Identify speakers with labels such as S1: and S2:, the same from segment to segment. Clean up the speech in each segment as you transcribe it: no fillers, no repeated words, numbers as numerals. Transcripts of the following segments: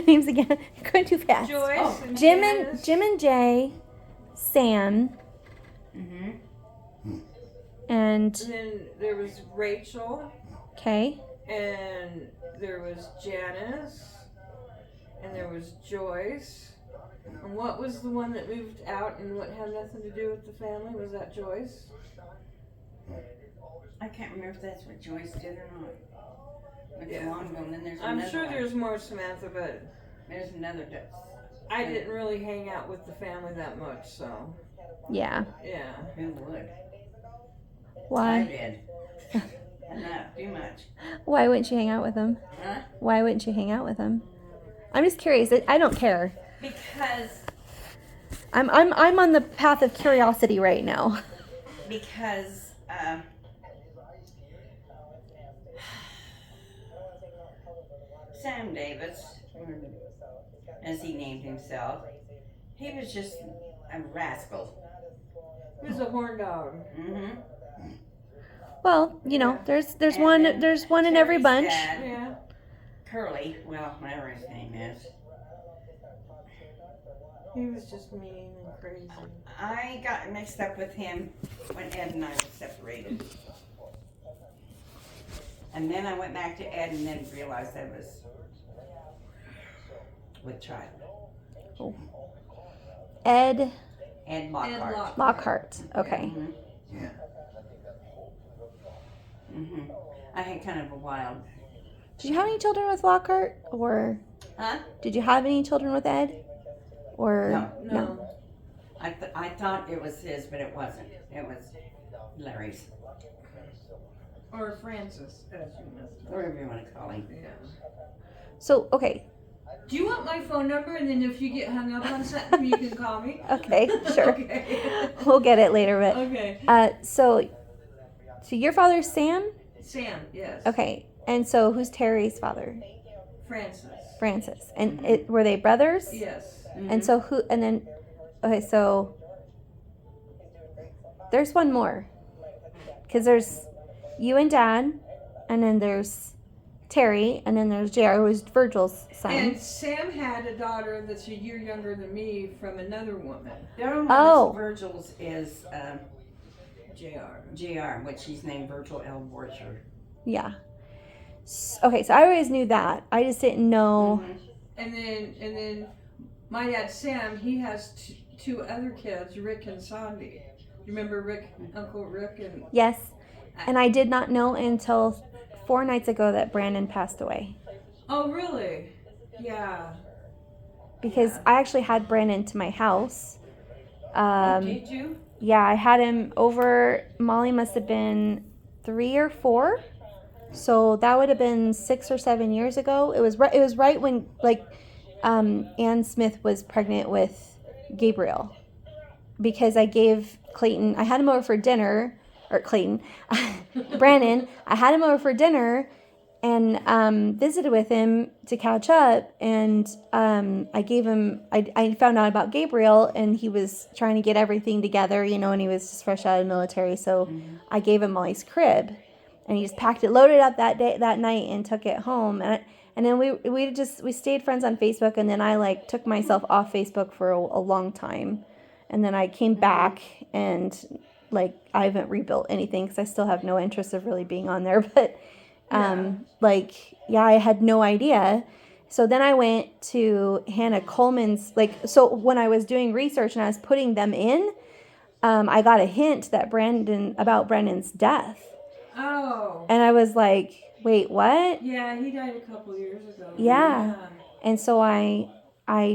S1: names again. You're going too fast.
S2: Joyce and
S1: Jim
S2: Janice.
S1: and Jay, Sam,
S2: And
S1: and
S2: then there was Rachel,
S1: okay.
S2: and there was Janice, and there was Joyce. And what was the one that moved out and what had nothing to do with the family? Was that Joyce?
S3: I can't remember if that's what Joyce did or not. It's
S2: Yeah.
S3: long ago, and then there's
S2: I'm
S3: another
S2: sure
S3: one.
S2: there's more Samantha, but
S3: There's another.
S2: I didn't really hang out with the family that much, so
S1: Yeah.
S2: yeah.
S3: Who would? I
S1: Why?
S3: did. Enough, too much.
S1: Why wouldn't you hang out with them?
S3: Huh?
S1: Why wouldn't you hang out with them? I'm just curious. I don't care.
S3: Because
S1: I'm on the path of curiosity right now.
S3: because Sam Davis, as he named himself, he was just a rascal.
S2: He was a horn dog.
S3: Mm-hmm.
S1: Well, you know, there's
S3: And
S1: one
S3: then
S1: in every
S3: Terry's
S1: bunch.
S3: dad,
S2: Yeah.
S3: Curly, well, whatever his name is.
S2: He was just mean and crazy.
S3: I got mixed up with him when Ed and I were separated. And then I went back to Ed and then realized I was with Tribe.
S1: Ed
S3: Ed Lockhart.
S1: Lockhart. Okay.
S3: Mhm.
S2: Yeah.
S3: Mhm. I had kind of a wild.
S1: Did you have any children with Lockhart, or
S3: Huh?
S1: did you have any children with Ed, or
S2: No.
S3: I thought it was his, but it wasn't. It was Larry's,
S2: Or Francis, as you must know.
S3: whatever you want to call him.
S2: Yeah.
S1: So okay,
S2: Do you want my phone number? And then if you get hung up on something, you can call me.
S1: okay, sure.
S2: Okay.
S1: We'll get it later, but
S2: Okay.
S1: so your father's Sam?
S2: Sam, yes.
S1: Okay, and so who's Terry's father?
S2: Francis.
S1: Francis. And were they brothers?
S2: Yes.
S1: And so who? And then okay, so there's one more, because there's you and Dad, and then there's Terry, and then there's JR, who's Virgil's son.
S2: And Sam had a daughter that's a year younger than me from another woman,
S3: The other one
S1: Oh.
S3: Virgil's is
S2: JR.
S3: JR, which he's named Virgil L. Borcher.
S1: Yeah. Okay, so I always knew that. I just didn't know.
S3: Mhm.
S2: And then my dad Sam, he has two other kids, Rick and Sandy. You remember Rick, Uncle Rick, and
S1: Yes, and I did not know until 4 nights ago that Brandon passed away.
S2: oh really? Yeah.
S1: Because
S2: Yeah.
S1: I actually had Brandon to my house.
S3: Did you?
S1: Yeah, I had him over. Molly must have been 3 or 4, so that would have been 6 or 7 years ago. It was right when Ann Smith was pregnant with Gabriel, because I gave Clayton. I had him over for dinner, or Clayton, Brandon. I had him over for dinner, and visited with him to catch up, and I gave him. I found out about Gabriel, and he was trying to get everything together, and he was just fresh out of the military, so I gave him Molly's crib, and he just packed it, loaded up that night, and took it home, and then we stayed friends on Facebook, and then I took myself off Facebook for a long time, and then I came back, and I haven't rebuilt anything because I still have no interest of really being on there, but I had no idea. So then I went to Hannah Coleman's, so when I was doing research and I was putting them in, I got a hint that about Brandon's death.
S2: Oh.
S1: And I was like, wait, what?
S2: Yeah, he died a couple years ago.
S1: Yeah. And so I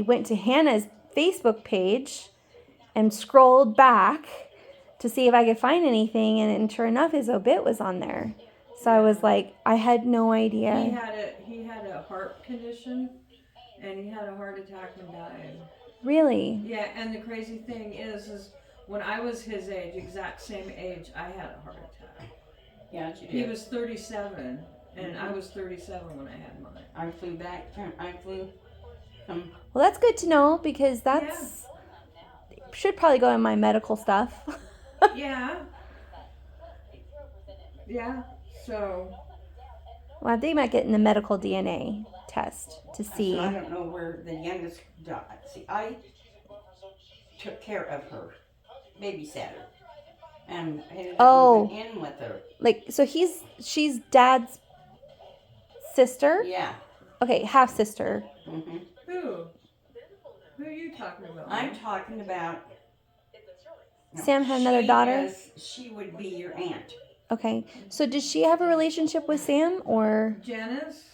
S1: went to Hannah's Facebook page and scrolled back to see if I could find anything, and sure enough, his obit was on there. So I was like, I had no idea.
S2: He had a heart condition, and he had a heart attack and died.
S1: Really?
S2: Yeah, and the crazy thing is when I was his age, exact same age, I had a heart attack.
S3: Yeah, you did.
S2: He was 37, and I was 37 when I had mine.
S3: I flew back.
S1: Well, that's good to know, because that's should probably go in my medical stuff.
S2: Yeah. Yeah. So.
S1: Well, they might get in the medical DNA test to
S3: So
S1: see.
S3: I don't know where the youngest died. See, I took care of her, babysat her, and ended up moving in with her.
S1: Like, so she's dad's sister?
S3: Yeah.
S1: Okay, half sister.
S3: Mm-hmm.
S2: Who? Who are you talking about?
S3: I'm talking about. No,
S1: Sam had another daughter?
S3: She would be your aunt.
S1: Okay. So does she have a relationship with Sam, or
S2: Janice?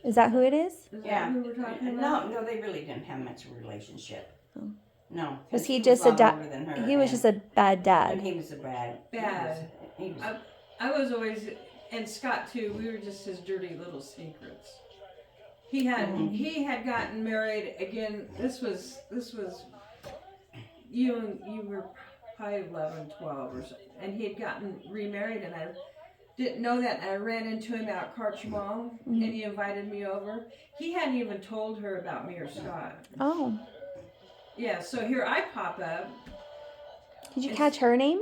S1: is that who it is?
S2: Is
S3: Yeah.
S2: that who we're talking about?
S3: No, they really didn't have much of a relationship.
S1: Oh.
S3: No.
S1: Was
S3: 'cause
S1: he just a
S3: lot
S1: dad?
S3: older than her,
S1: He was just a bad
S3: And
S1: dad.
S3: he was a bad.
S2: Bad.
S3: He was
S2: I was always, and Scott too. We were just his dirty little secrets. He had gotten married again. This was you were probably 11, 12 or so, and he had gotten remarried, and I didn't know that. And I ran into him out Carchmall, and he invited me over. He hadn't even told her about me or Scott.
S1: Oh.
S2: Yeah, so here I pop up.
S1: Did you catch her name?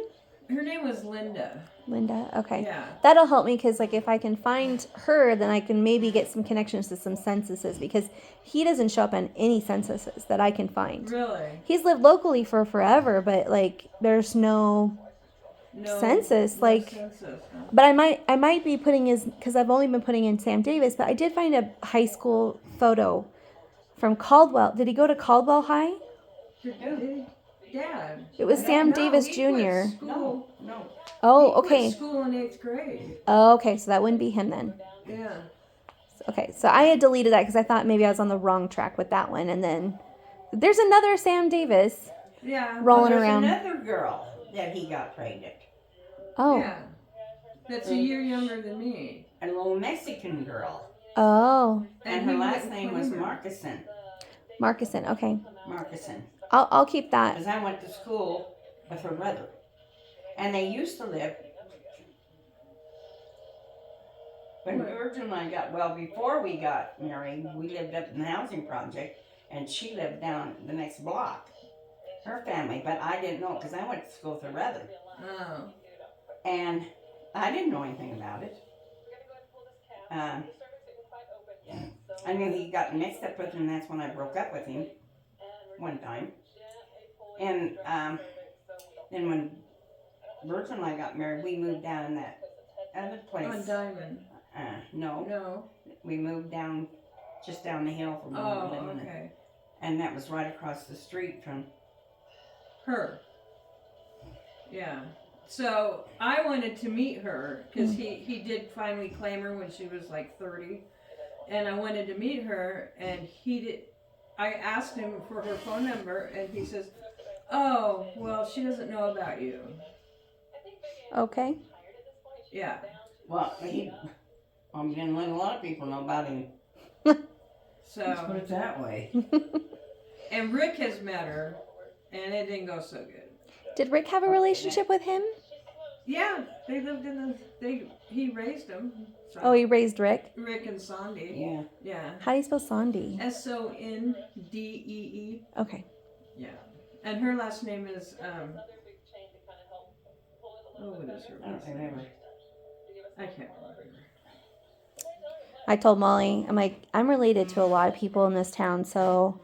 S2: Her name was Linda.
S1: Linda. Okay.
S2: Yeah.
S1: That'll help me because, like, if I can find her, then I can maybe get some connections to some censuses because he doesn't show up on any censuses that I can find.
S2: Really?
S1: He's lived locally for forever, but like, there's no census.
S2: No
S1: Like,
S2: census, huh?
S1: but I might be putting his because I've only been putting in Sam Davis, but I did find a high school photo from Caldwell. Did he go to Caldwell High?
S2: Dad.
S1: It was Sam
S2: No,
S1: Davis
S2: he
S1: Jr.
S2: quit school.
S3: no.
S1: Oh,
S2: He quit
S1: okay.
S2: school in 8th grade.
S1: Oh, okay. So that wouldn't be him then.
S2: Yeah.
S1: Okay, so I had deleted that because I thought maybe I was on the wrong track with that one, and then there's another Sam Davis
S2: Yeah.
S1: rolling
S3: There's
S1: around.
S3: another girl that he got pregnant.
S1: Oh,
S2: Yeah. That's a year younger than me.
S3: A little Mexican girl.
S1: oh,
S3: And her
S2: he
S3: last
S2: went
S3: name was
S2: Kramer.
S3: Marcuson.
S1: Marcuson. Okay,
S3: Marcuson.
S1: I'll keep that.
S3: Because I went to school with her brother. And they used to live. When Virgil and I before we got married, we lived up in the housing project, and she lived down the next block. Her family, but I didn't know because I went to school with her brother.
S2: Oh.
S3: And I didn't know anything about it. I knew he got mixed up with him, and that's when I broke up with him one time. And then when Virgil and I got married, we moved down in that other place.
S2: On Diamond.
S3: No.
S2: No.
S3: We moved down, just down the hill from where we
S2: Oh,
S3: lived.
S2: okay.
S3: And that was right across the street from
S2: Her. Yeah. So I wanted to meet her because he did finally claim her when she was like 30. And I wanted to meet her, and he did. I asked him for her phone number, and he says, "Oh, well, she doesn't know about you."
S1: Okay.
S2: Yeah.
S3: Well, I'm gonna let a lot of people know about him.
S2: So,
S3: Let's put it that way.
S2: and Rick has met her, and it didn't go so good.
S1: Did Rick have a relationship with him?
S2: Yeah, they lived in he raised them. So.
S1: Oh, he raised Rick.
S2: Rick and Sandy.
S3: Yeah.
S2: Yeah.
S1: How do you spell Sandy?
S2: Sondee.
S1: Okay.
S2: Yeah. And her last name is what is her
S3: I don't
S2: last name?
S3: remember.
S2: I can't remember.
S1: I told Molly, I'm like, I'm related to a lot of people in this town, so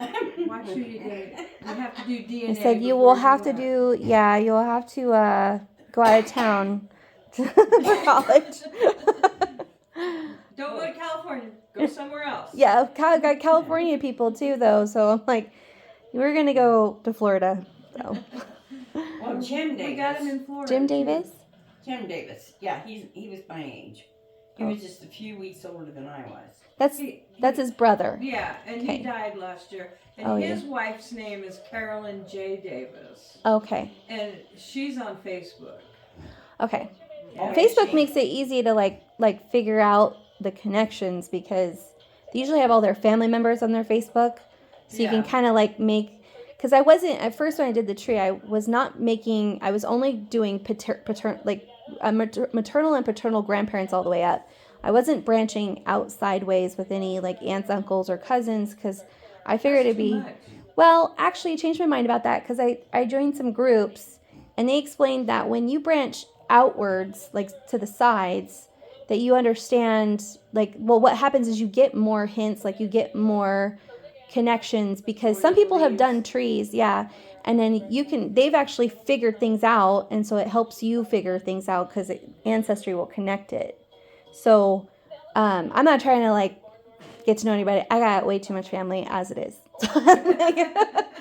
S2: Watch who you date. You have to do DNA.
S1: I said you
S2: before
S1: will have to
S2: left.
S1: you'll have to go out of town for college.
S2: Don't go to California. Go somewhere else.
S1: Yeah, I've got California people too, though. So I'm like, we're gonna go to Florida. So
S3: Well, Jim Davis.
S2: We got him in Florida.
S1: Jim
S2: too.
S1: Davis.
S3: Jim Davis. Yeah, he was my age. He was just a few weeks older than I was.
S1: That's his brother.
S2: Yeah, and
S1: Okay.
S2: he died last year. And
S1: Oh,
S2: his wife's name is Carolyn J. Davis.
S1: Okay.
S2: And she's on Facebook.
S1: Okay.
S3: Yeah.
S1: Facebook makes it easy to like figure out the connections because they usually have all their family members on their Facebook, so you can
S2: Yeah.
S1: kind of like make. Because I wasn't at first when I did the tree, I was not making. I was only doing maternal and paternal grandparents all the way up. I wasn't branching out sideways with any like aunts, uncles, or cousins because I figured it'd
S2: That's too
S1: be.
S2: much.
S1: Well, actually, I changed my mind about that because I joined some groups and they explained that when you branch outwards, like to the sides, that you understand, like, well, what happens is you get more hints, like you get more connections, because some people have done trees, yeah, and then they've actually figured things out, and so it helps you figure things out because Ancestry will connect it. So I'm not trying to like get to know anybody. I got way too much family as it is.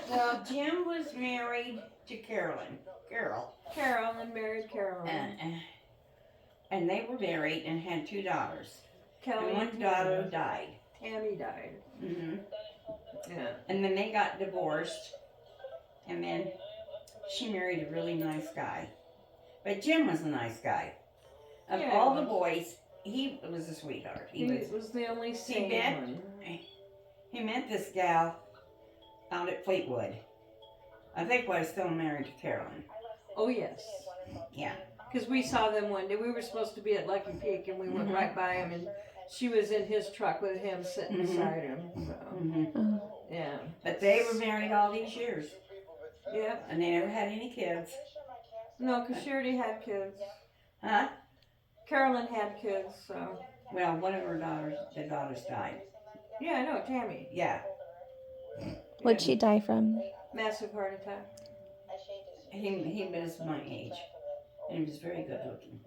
S3: Well, Jim was married to Carol,
S2: Carolyn married Carolyn.
S3: and they were married and had 2 daughters.
S2: Kelly
S3: And one daughter died.
S2: Tammy died.
S3: Mm-hmm.
S2: Yeah.
S3: And then they got divorced, and then she married a really nice guy. But Jim was a nice guy. Of all the boys, he was a sweetheart.
S2: He was the only sane one.
S3: He met this gal out at Fleetwood. I think I was still married to Carolyn.
S2: Oh, yes.
S3: Yeah.
S2: Because we saw them one day. We were supposed to be at Lucky Peak, and we went right by him, and she was in his truck with him sitting beside him. So. Yeah.
S3: But they were married all these years.
S2: Yeah.
S3: And they never had any kids.
S2: No, because she already had kids.
S3: Huh?
S2: Carolyn had kids, so.
S3: Well, one of her daughters died.
S2: Yeah, I know, Tammy.
S3: Yeah.
S1: What'd she die from?
S2: Massive heart attack.
S3: He was my age, and he was very good looking.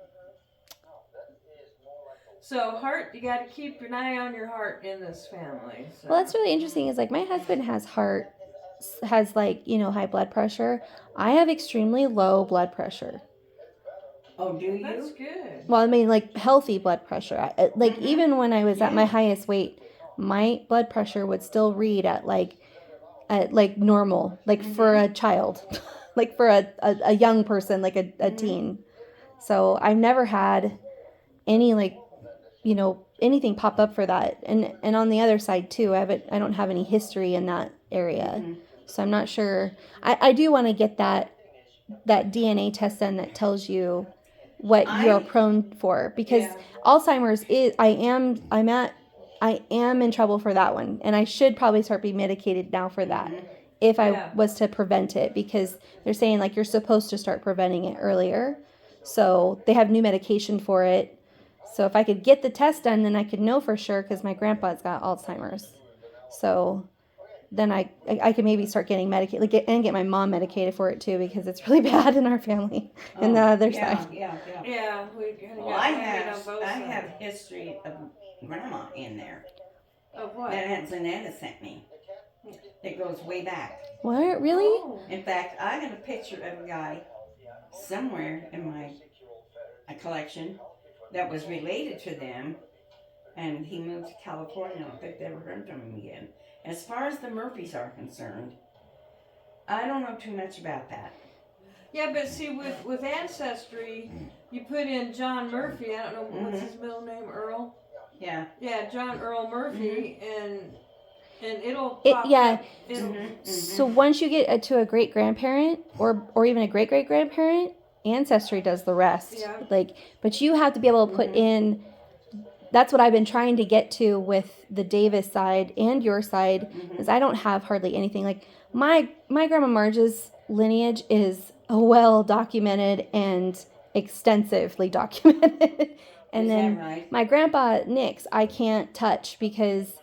S2: So heart, you got to keep an eye on your heart in this family. So.
S1: Well, that's really interesting. Is like my husband has like, you know, high blood pressure. I have extremely low blood pressure.
S3: Oh, do you?
S2: That's good.
S1: Well, I mean, like healthy blood pressure. Like even when I was at my highest weight, my blood pressure would still read at like normal, like for a child, like for a young person, like a teen. So I've never had any like, you know, anything pop up for that. And on the other side too, I don't have any history in that area. So I'm not sure. I do want to get that DNA test done that tells you what you're prone for, because Alzheimer's is I am in trouble for that one, and I should probably start being medicated now for that if I was to prevent it, because they're saying like you're supposed to start preventing it earlier. So they have new medication for it. So if I could get the test done, then I could know for sure, because my grandpa's got Alzheimer's. So then I could maybe start getting medicated, and get my mom medicated for it too, because it's really bad in our family and the other side.
S2: Yeah, we kind of
S3: Well, I have history of grandma in there.
S2: Of what?
S3: That Zanetta sent me. It goes way back.
S1: What? Really?
S2: Oh.
S3: In fact, I got a picture of a guy somewhere in my collection that was related to them, and he moved to California. I don't think they ever heard from him again. As far as the Murphys are concerned, I don't know too much about that.
S2: Yeah, but see, with Ancestry, you put in John Murphy. I don't know what's his middle name, Earl.
S3: Yeah.
S2: Yeah, John Earl Murphy, and it'll pop
S1: yeah.
S2: up.
S1: So once you get to a great grandparent or even a great great grandparent, Ancestry does the rest.
S2: Yeah.
S1: Like, but you have to be able to put in. That's what I've been trying to get to with the Davis side and your side, is I don't have hardly anything. Like my grandma Marge's lineage is well documented and extensively documented. And then my grandpa Nick's I can't touch, because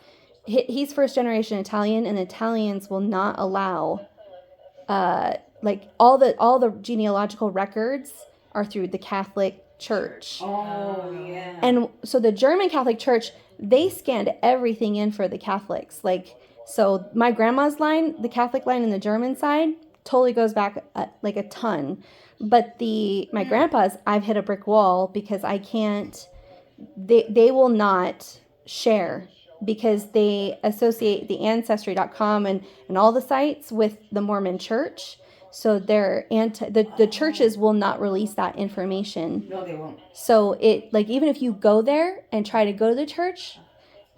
S1: he's first generation Italian, and Italians will not allow like all the genealogical records are through the Catholic Church.
S3: Oh, yeah.
S1: And so the German Catholic Church, they scanned everything in for the Catholics. Like, so my grandma's line, the Catholic line in the German side, totally goes back like a ton. But my grandpa's, I've hit a brick wall, because I can't, they will not share, because they associate the Ancestry.com and all the sites with the Mormon Church. So the churches will not release that information.
S3: No, they won't.
S1: So even if you go there and try to go to the church,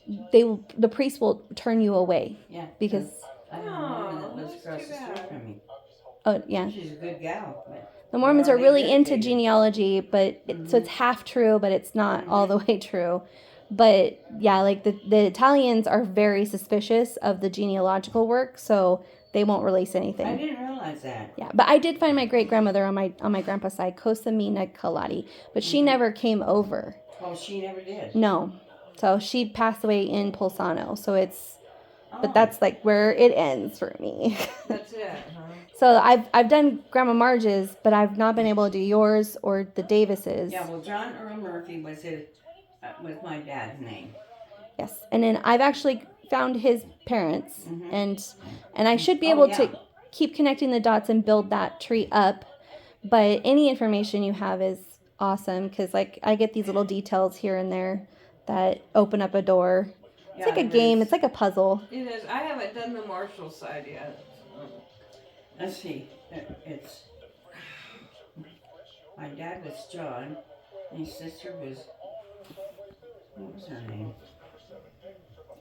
S1: the priest will turn you away.
S3: Yeah.
S1: Because
S3: I have a woman that lives across the street from me.
S1: Oh yeah.
S3: She's a good gal. But
S1: the Mormons are really into genealogy, but so it's half true, but it's not all the way true. But yeah, like the Italians are very suspicious of the genealogical work, so they won't release anything.
S3: I didn't realize that.
S1: Yeah, but I did find my great grandmother on my grandpa's side, Cosamina Calati, but she never came over.
S3: Oh, she never did.
S1: No. So she passed away in Polsano. So it's,
S3: Oh.
S1: but that's like where it ends for me.
S2: That's it, huh?
S1: So I've done Grandma Marge's, but I've not been able to do yours or the Davis's.
S3: Yeah, well, John Earl Murphy was was my dad's name.
S1: Yes, and then I've actually found his parents,
S3: Mhm.
S1: and I should be able to keep connecting the dots and build that tree up. But any information you have is awesome because like I get these little details here and there that open up a door. It's like a game. It's like a puzzle.
S2: It is. I haven't done the Marshall side yet.
S3: Let's see. It's my dad was John, and his sister was, what was her name?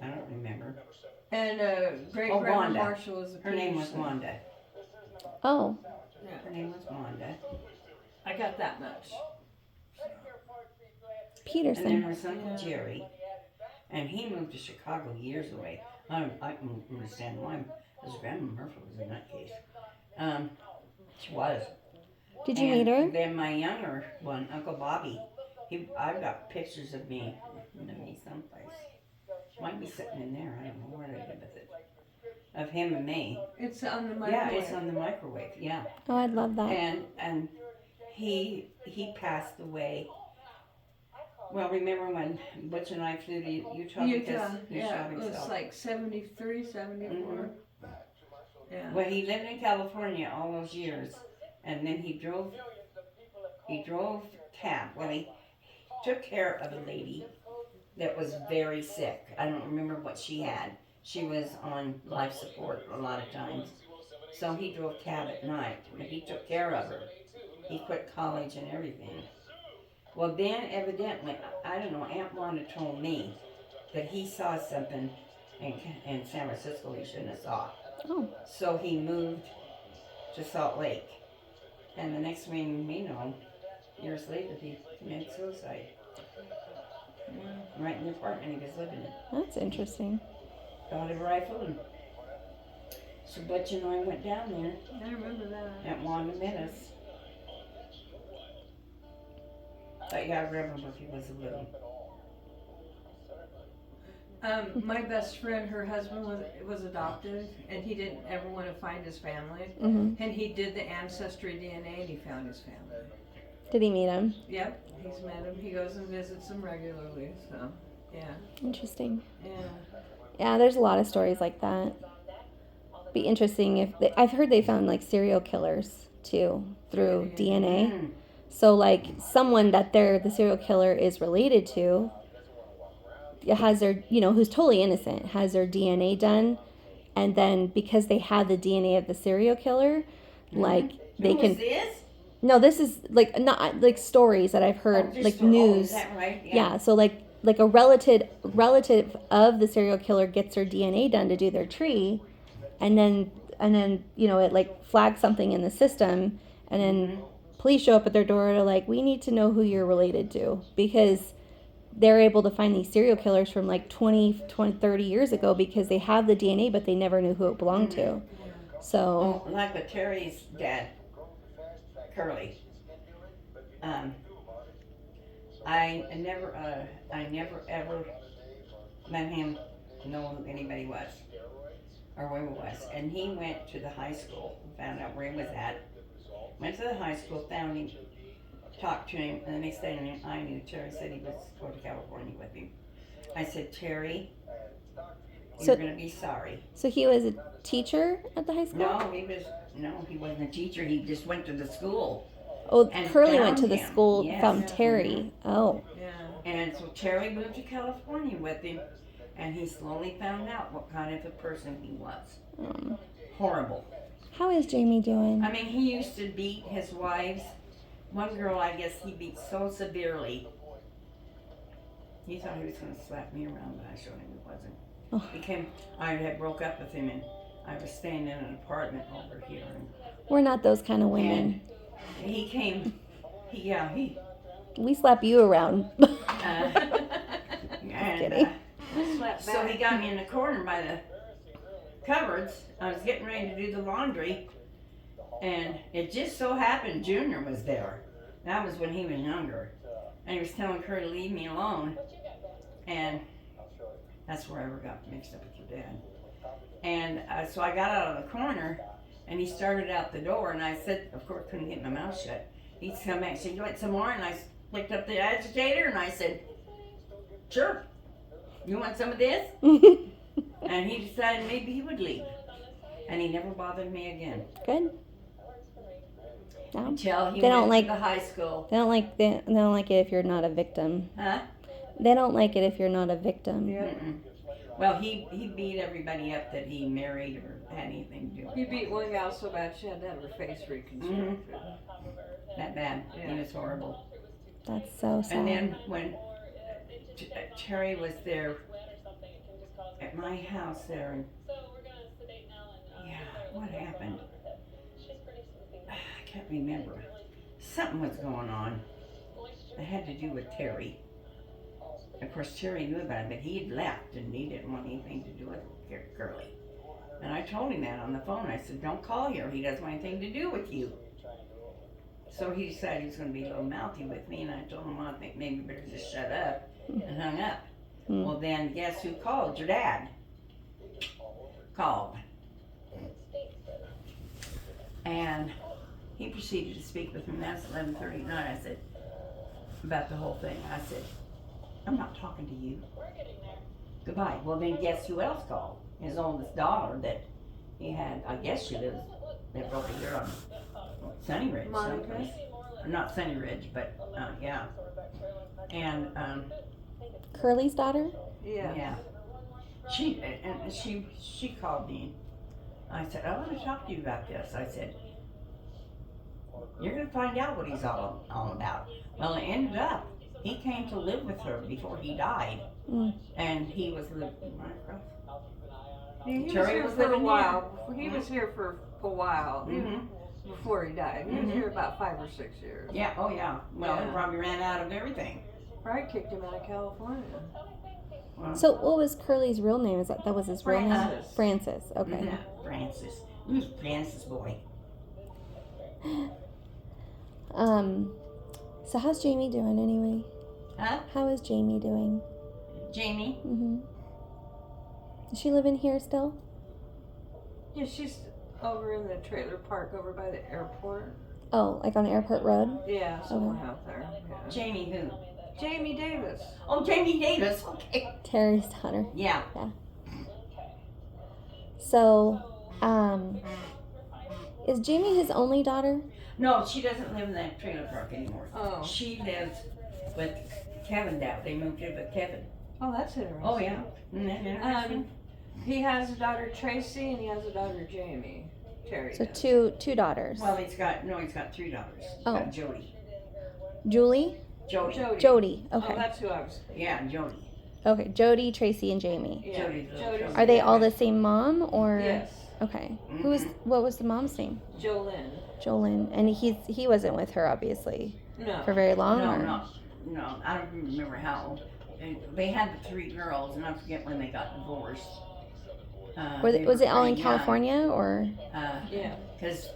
S3: I don't remember.
S2: And great grandma
S3: Wanda.
S2: Marshall is a
S3: Her name was
S2: Peterson.
S3: Wanda.
S1: Oh,
S2: Yeah,
S3: Her name was Wanda.
S2: I got that much.
S3: And then
S1: Peterson.
S3: her son Jerry, and he moved to Chicago years away. I can understand why, because Grandma Murphy was in that case. She was.
S1: Did you meet her?
S3: Then my younger one, Uncle Bobby, I've got pictures of me someplace. Might be sitting in there. I don't know where I did with it. Of him and me.
S2: It's on the microwave.
S3: Yeah, it's on the microwave. Yeah.
S1: Oh, I'd love that.
S3: And he passed away. Well, remember when Butch and I flew to Utah?
S2: Utah.
S3: Because he
S2: Yeah,
S3: shot
S2: it was
S3: himself.
S2: like 73, 74.
S3: Mhm.
S2: Yeah.
S3: Well, he lived in California all those years, and then he drove cab. Well, he took care of a lady that was very sick. I don't remember what she had. She was on life support a lot of times. So he drove cab at night, but he took care of her. He quit college and everything. Well, then evidently, I don't know, Aunt Wanda told me that he saw something in San Francisco he shouldn't have saw.
S1: Oh.
S3: So he moved to Salt Lake. And the next thing we know, years later, he committed suicide. Right in the apartment he was living in.
S1: That's interesting.
S3: Got a rifle, and so Butch and I went down there.
S2: I remember that.
S3: Aunt Wanda met us. But yeah, I remember if he was living.
S2: My best friend, her husband was adopted, and he didn't ever want to find his family.
S1: Mm-hmm.
S2: And he did the ancestry DNA, and he found his family.
S1: Did he meet him?
S2: Yep, he's met him. He goes and visits them regularly. So, yeah.
S1: Interesting.
S2: Yeah.
S1: Yeah, there's a lot of stories like that. Be interesting if I've heard they found like serial killers too through DNA.
S3: Mm.
S1: So like someone that the serial killer is related to has their, who's totally innocent, has their DNA done, and then because they have the DNA of the serial killer, like they can.
S3: This?
S1: No, this is like not like stories that I've heard, like news.
S3: Oh, is that right?
S1: Yeah. So like a relative of the serial killer gets their DNA done to do their tree, and then it like flags something in the system, and then police show up at their door to like, we need to know who you're related to, because they're able to find these serial killers from like 20, 30 years ago because they have the DNA, but they never knew who it belonged to. So
S3: like with Terry's dad, Curly. I never ever let him know who anybody was or where he was. And he went to the high school, found out where he was at. Went to the high school, found him, talked to him, and the next day I knew Terry said he was going to California with him. I said, Terry, you're going to be sorry.
S1: So he was a teacher at the high school?
S3: No, he wasn't a teacher. He just went to the school.
S1: Oh,
S3: And
S1: Curly went to
S3: found
S1: the
S3: him.
S1: school,
S3: Yes.
S1: found Terry. Oh.
S2: Yeah.
S3: And so Terry moved to California with him, and he slowly found out what kind of a person he was. Horrible.
S1: How is Jamie doing?
S3: I mean, he used to beat his wives. One girl, I guess, he beat so severely. He thought he was going to slap me around, but I showed him it wasn't.
S1: Oh.
S3: I had broke up with him, and I was staying in an apartment over here. And
S1: we're not those kind of women.
S3: He came.
S1: We slap you around.
S3: And so he got me in the corner by the cupboards. I was getting ready to do the laundry, and it just so happened Junior was there. That was when he was younger. And he was telling her to leave me alone. And that's where I ever got mixed up with your dad. And so I got out of the corner, and he started out the door, and I said, of course, couldn't get my mouth shut. He'd come back and said, you want some more? And I picked up the agitator, and I said, sure. You want some of this? And he decided maybe he would leave. And he never bothered me again.
S1: Good. No.
S3: Until he
S1: They don't
S3: went
S1: like-
S3: to the high school.
S1: They don't like it if you're not a victim.
S3: Huh?
S1: They don't like it if you're not a victim.
S2: Yeah.
S3: Mm-mm. Well, he beat everybody up that he married or had anything to do with.
S2: He beat one gal so bad she had to have her face reconstructed.
S3: That bad.
S2: Yeah.
S3: He was horrible.
S1: That's so sad.
S3: And then when Terry was there at my house there, and yeah, what happened? I can't remember. Something was going on. It had to do with Terry. Of course, Terry knew about it, but he had left and he didn't want anything to do with Curly. And I told him that on the phone. I said, don't call here. He doesn't want anything to do with you. So he decided he was going to be a little mouthy with me, and I told him, well, I think maybe you better just shut up, and hung up. Well, then guess who called? Your dad called. And he proceeded to speak with me. That's 11:30 at night. I said, about the whole thing. I said, I'm not talking to you. Goodbye. Well, then guess who else called? His oldest daughter that he had, I guess she lives over here on Sunny Ridge.
S2: Monica?
S3: Someplace. Not Sunny Ridge, but yeah. And
S1: Curly's daughter?
S2: Yeah.
S3: yeah. She called me. I said, I want to talk to you about this. I said, you're going to find out what he's all about. Well, it ended up, he came to live with her before he died. And he was living right across.
S2: He was
S3: Terry
S2: here
S3: was
S2: for a
S3: living
S2: while.
S3: here.
S2: He was here for a while,
S3: Mhm.
S2: before he died. He was here about 5 or 6 years.
S3: Yeah, oh yeah. Well,
S2: Yeah.
S3: he probably ran out of everything.
S2: Probably kicked him out of California.
S3: Well,
S1: So what was Curly's real name? Is that was his real name?
S2: Francis.
S1: Francis. Okay.
S3: mhm, Francis. Who's Francis boy?
S1: So how's Jamie doing anyway?
S3: Huh?
S1: How is Jamie doing?
S3: Jamie?
S1: Is she living here still?
S2: Yeah, she's over in the trailer park over by the airport.
S1: Oh, like on Airport Road?
S2: Yeah, somewhere out there. Yeah.
S3: Jamie who?
S2: Jamie Davis.
S3: Oh, Jamie Davis. Okay.
S1: Terry's daughter.
S3: Yeah.
S1: So, is Jamie his only daughter?
S3: No, she doesn't live in that trailer park anymore.
S2: Oh.
S3: She lives with Kevin now. They moved in with Kevin.
S2: Oh, that's interesting.
S3: Oh, yeah. Isn't that interesting?
S2: He has a daughter Tracy and he has a daughter Jamie. Terry.
S1: So
S2: does.
S1: two daughters.
S3: Well, he's got 3 daughters. He's
S1: Oh.
S3: got Jody.
S1: Julie?
S3: Jody.
S1: Jody.
S2: Oh,
S1: Okay.
S2: that's who I was.
S3: Yeah, Jody.
S1: Okay. Jody, Tracy, and Jamie.
S2: Yeah.
S3: Jody's little Jody.
S1: Are they all the same mom or?
S2: Yes.
S1: Okay.
S3: Mhm.
S1: What was the mom's name?
S2: Jolyn.
S1: Jolyn. And he wasn't with her obviously
S2: No.
S1: for very long.
S3: No,
S1: or?
S3: no. I don't remember how old. And they had the 3 girls, and I forget when they got divorced.
S1: Was it all in
S3: pretty young.
S1: California or?
S2: Yeah.
S3: Because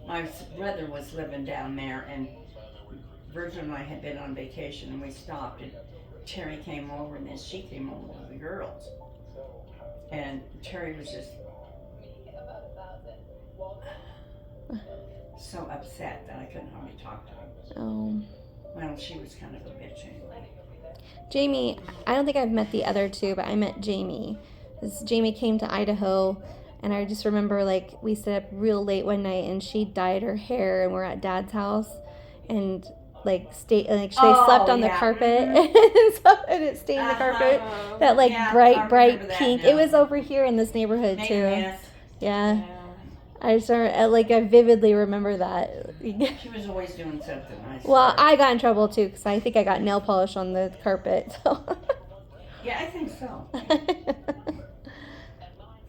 S3: my brother was living down there, and Virgil and I had been on vacation, and we stopped, and Terry came over, and then she came over with the girls. And Terry was just so upset that I couldn't hardly talk to him.
S1: Oh.
S3: Well, she was kind of a bitch anyway.
S1: Jamie, I don't think I've met the other two, but I met Jamie. 'Cause Jamie came to Idaho, and I just remember like we stayed up real late one night, and she dyed her hair, and we're at Dad's house, and they slept on the
S3: yeah.
S1: carpet, and it stained the carpet.
S2: Uh-huh.
S1: That like
S3: Yeah, I
S1: bright
S3: remember that
S1: pink.
S3: now.
S1: It was over here in this neighborhood
S3: Made
S1: too.
S3: a mess.
S1: Yeah,
S2: Yeah.
S1: I just remember, I vividly remember that.
S3: She was always doing something.
S1: Well, I got in trouble too because I think I got nail polish on the carpet. So.
S3: Yeah, I think so.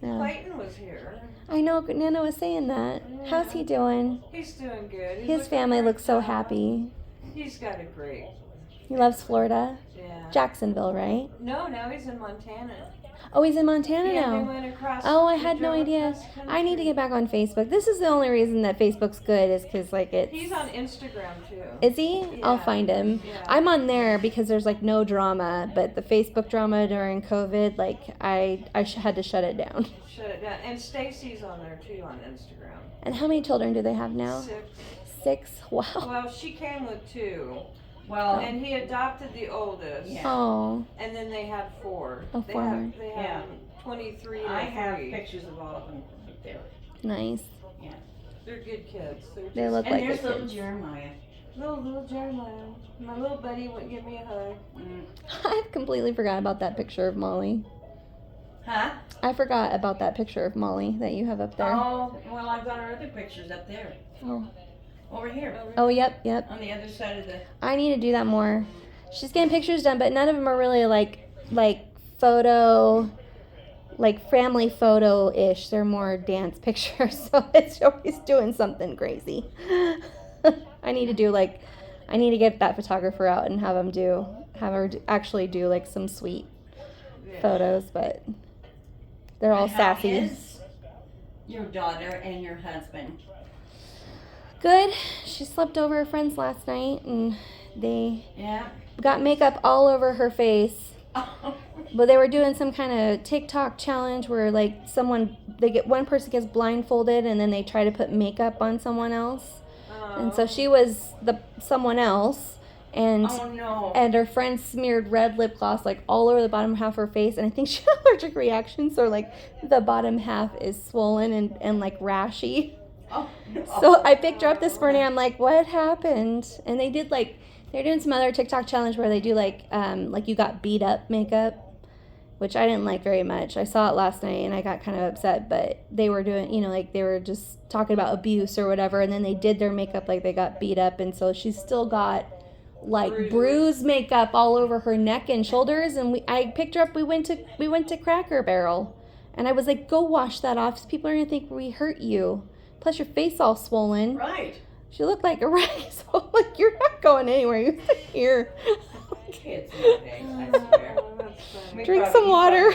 S1: Yeah.
S2: Clayton was here.
S1: I know Nana was saying that. How's he doing?
S2: He's doing good. He's
S1: His
S2: looking
S1: family
S2: for a
S1: looks so
S2: job.
S1: happy.
S2: He's got a great.
S1: He loves Florida.
S2: Yeah.
S1: Jacksonville, right?
S2: No, now he's in Montana.
S1: Oh, he's in Montana
S2: Yeah, they
S1: now.
S2: went across.
S1: Oh, I
S2: they
S1: had no
S2: drove
S1: idea.
S2: across country.
S1: I need to get back on Facebook. This is the only reason that Facebook's good is because like it's.
S2: He's on Instagram too.
S1: Is he? I'll
S2: Yeah.
S1: find him.
S2: Yeah.
S1: I'm on there because there's like no drama, but the Facebook drama during COVID, like I had to shut it down.
S2: Shut it down. And Stacy's on there too on Instagram.
S1: And how many children do they have now?
S2: 6.
S1: 6? Wow.
S2: Well, she came with 2.
S3: Well,
S2: And he adopted the oldest.
S3: Yeah.
S1: Oh.
S2: And then they had 4.
S1: Oh, 4.
S2: They have 23 and
S3: I have
S2: 3.
S3: pictures of all of them right there.
S1: Nice.
S2: They're good kids.
S1: They look
S3: And
S1: like
S3: there's
S1: good
S3: little
S1: kids.
S3: Jeremiah.
S2: Little Jeremiah. My little buddy wouldn't give me a hug.
S1: I completely forgot about that picture of Molly.
S3: Huh?
S1: I forgot about that picture of Molly that you have up there.
S3: Oh, well, I've got our other pictures up there.
S1: Oh.
S3: Over here.
S1: Oh, yep.
S3: On the other side of the...
S1: I need to do that more. She's getting pictures done, but none of them are really like photo, like family photo-ish. They're more dance pictures, so it's always doing something crazy. I need to get that photographer out and have her actually do like some sweet photos, but they're all
S3: And how
S1: sassy.
S3: is your daughter and your husband?
S1: Good. She slept over her friends last night, and they
S3: Yeah.
S1: got makeup all over her face. But they were doing some kind of TikTok challenge where like one person gets blindfolded and then they try to put makeup on someone else. And so she was the someone else, and
S3: Oh, no.
S1: and her friend smeared red lip gloss like all over the bottom half of her face, and I think she had allergic reaction, so like the bottom half is swollen and like rashy.
S3: Oh, no.
S1: So I picked her up this morning. I'm like, what happened? And they're doing some other TikTok challenge where they do like you got beat up makeup, which I didn't like very much. I saw it last night and I got kind of upset, but they were doing, they were just talking about abuse or whatever, and then they did their makeup like they got beat up, and so she's still got like bruise makeup all over her neck and shoulders. And I picked her up. We went to Cracker Barrel, and I was like, go wash that off. People are gonna think we hurt you. Plus your face all swollen.
S3: Right.
S1: She looked like a wreck. So I'm like, you're not going anywhere. You sit here.
S3: Kids nowadays, I swear. We
S1: Drink
S3: probably-
S1: some water.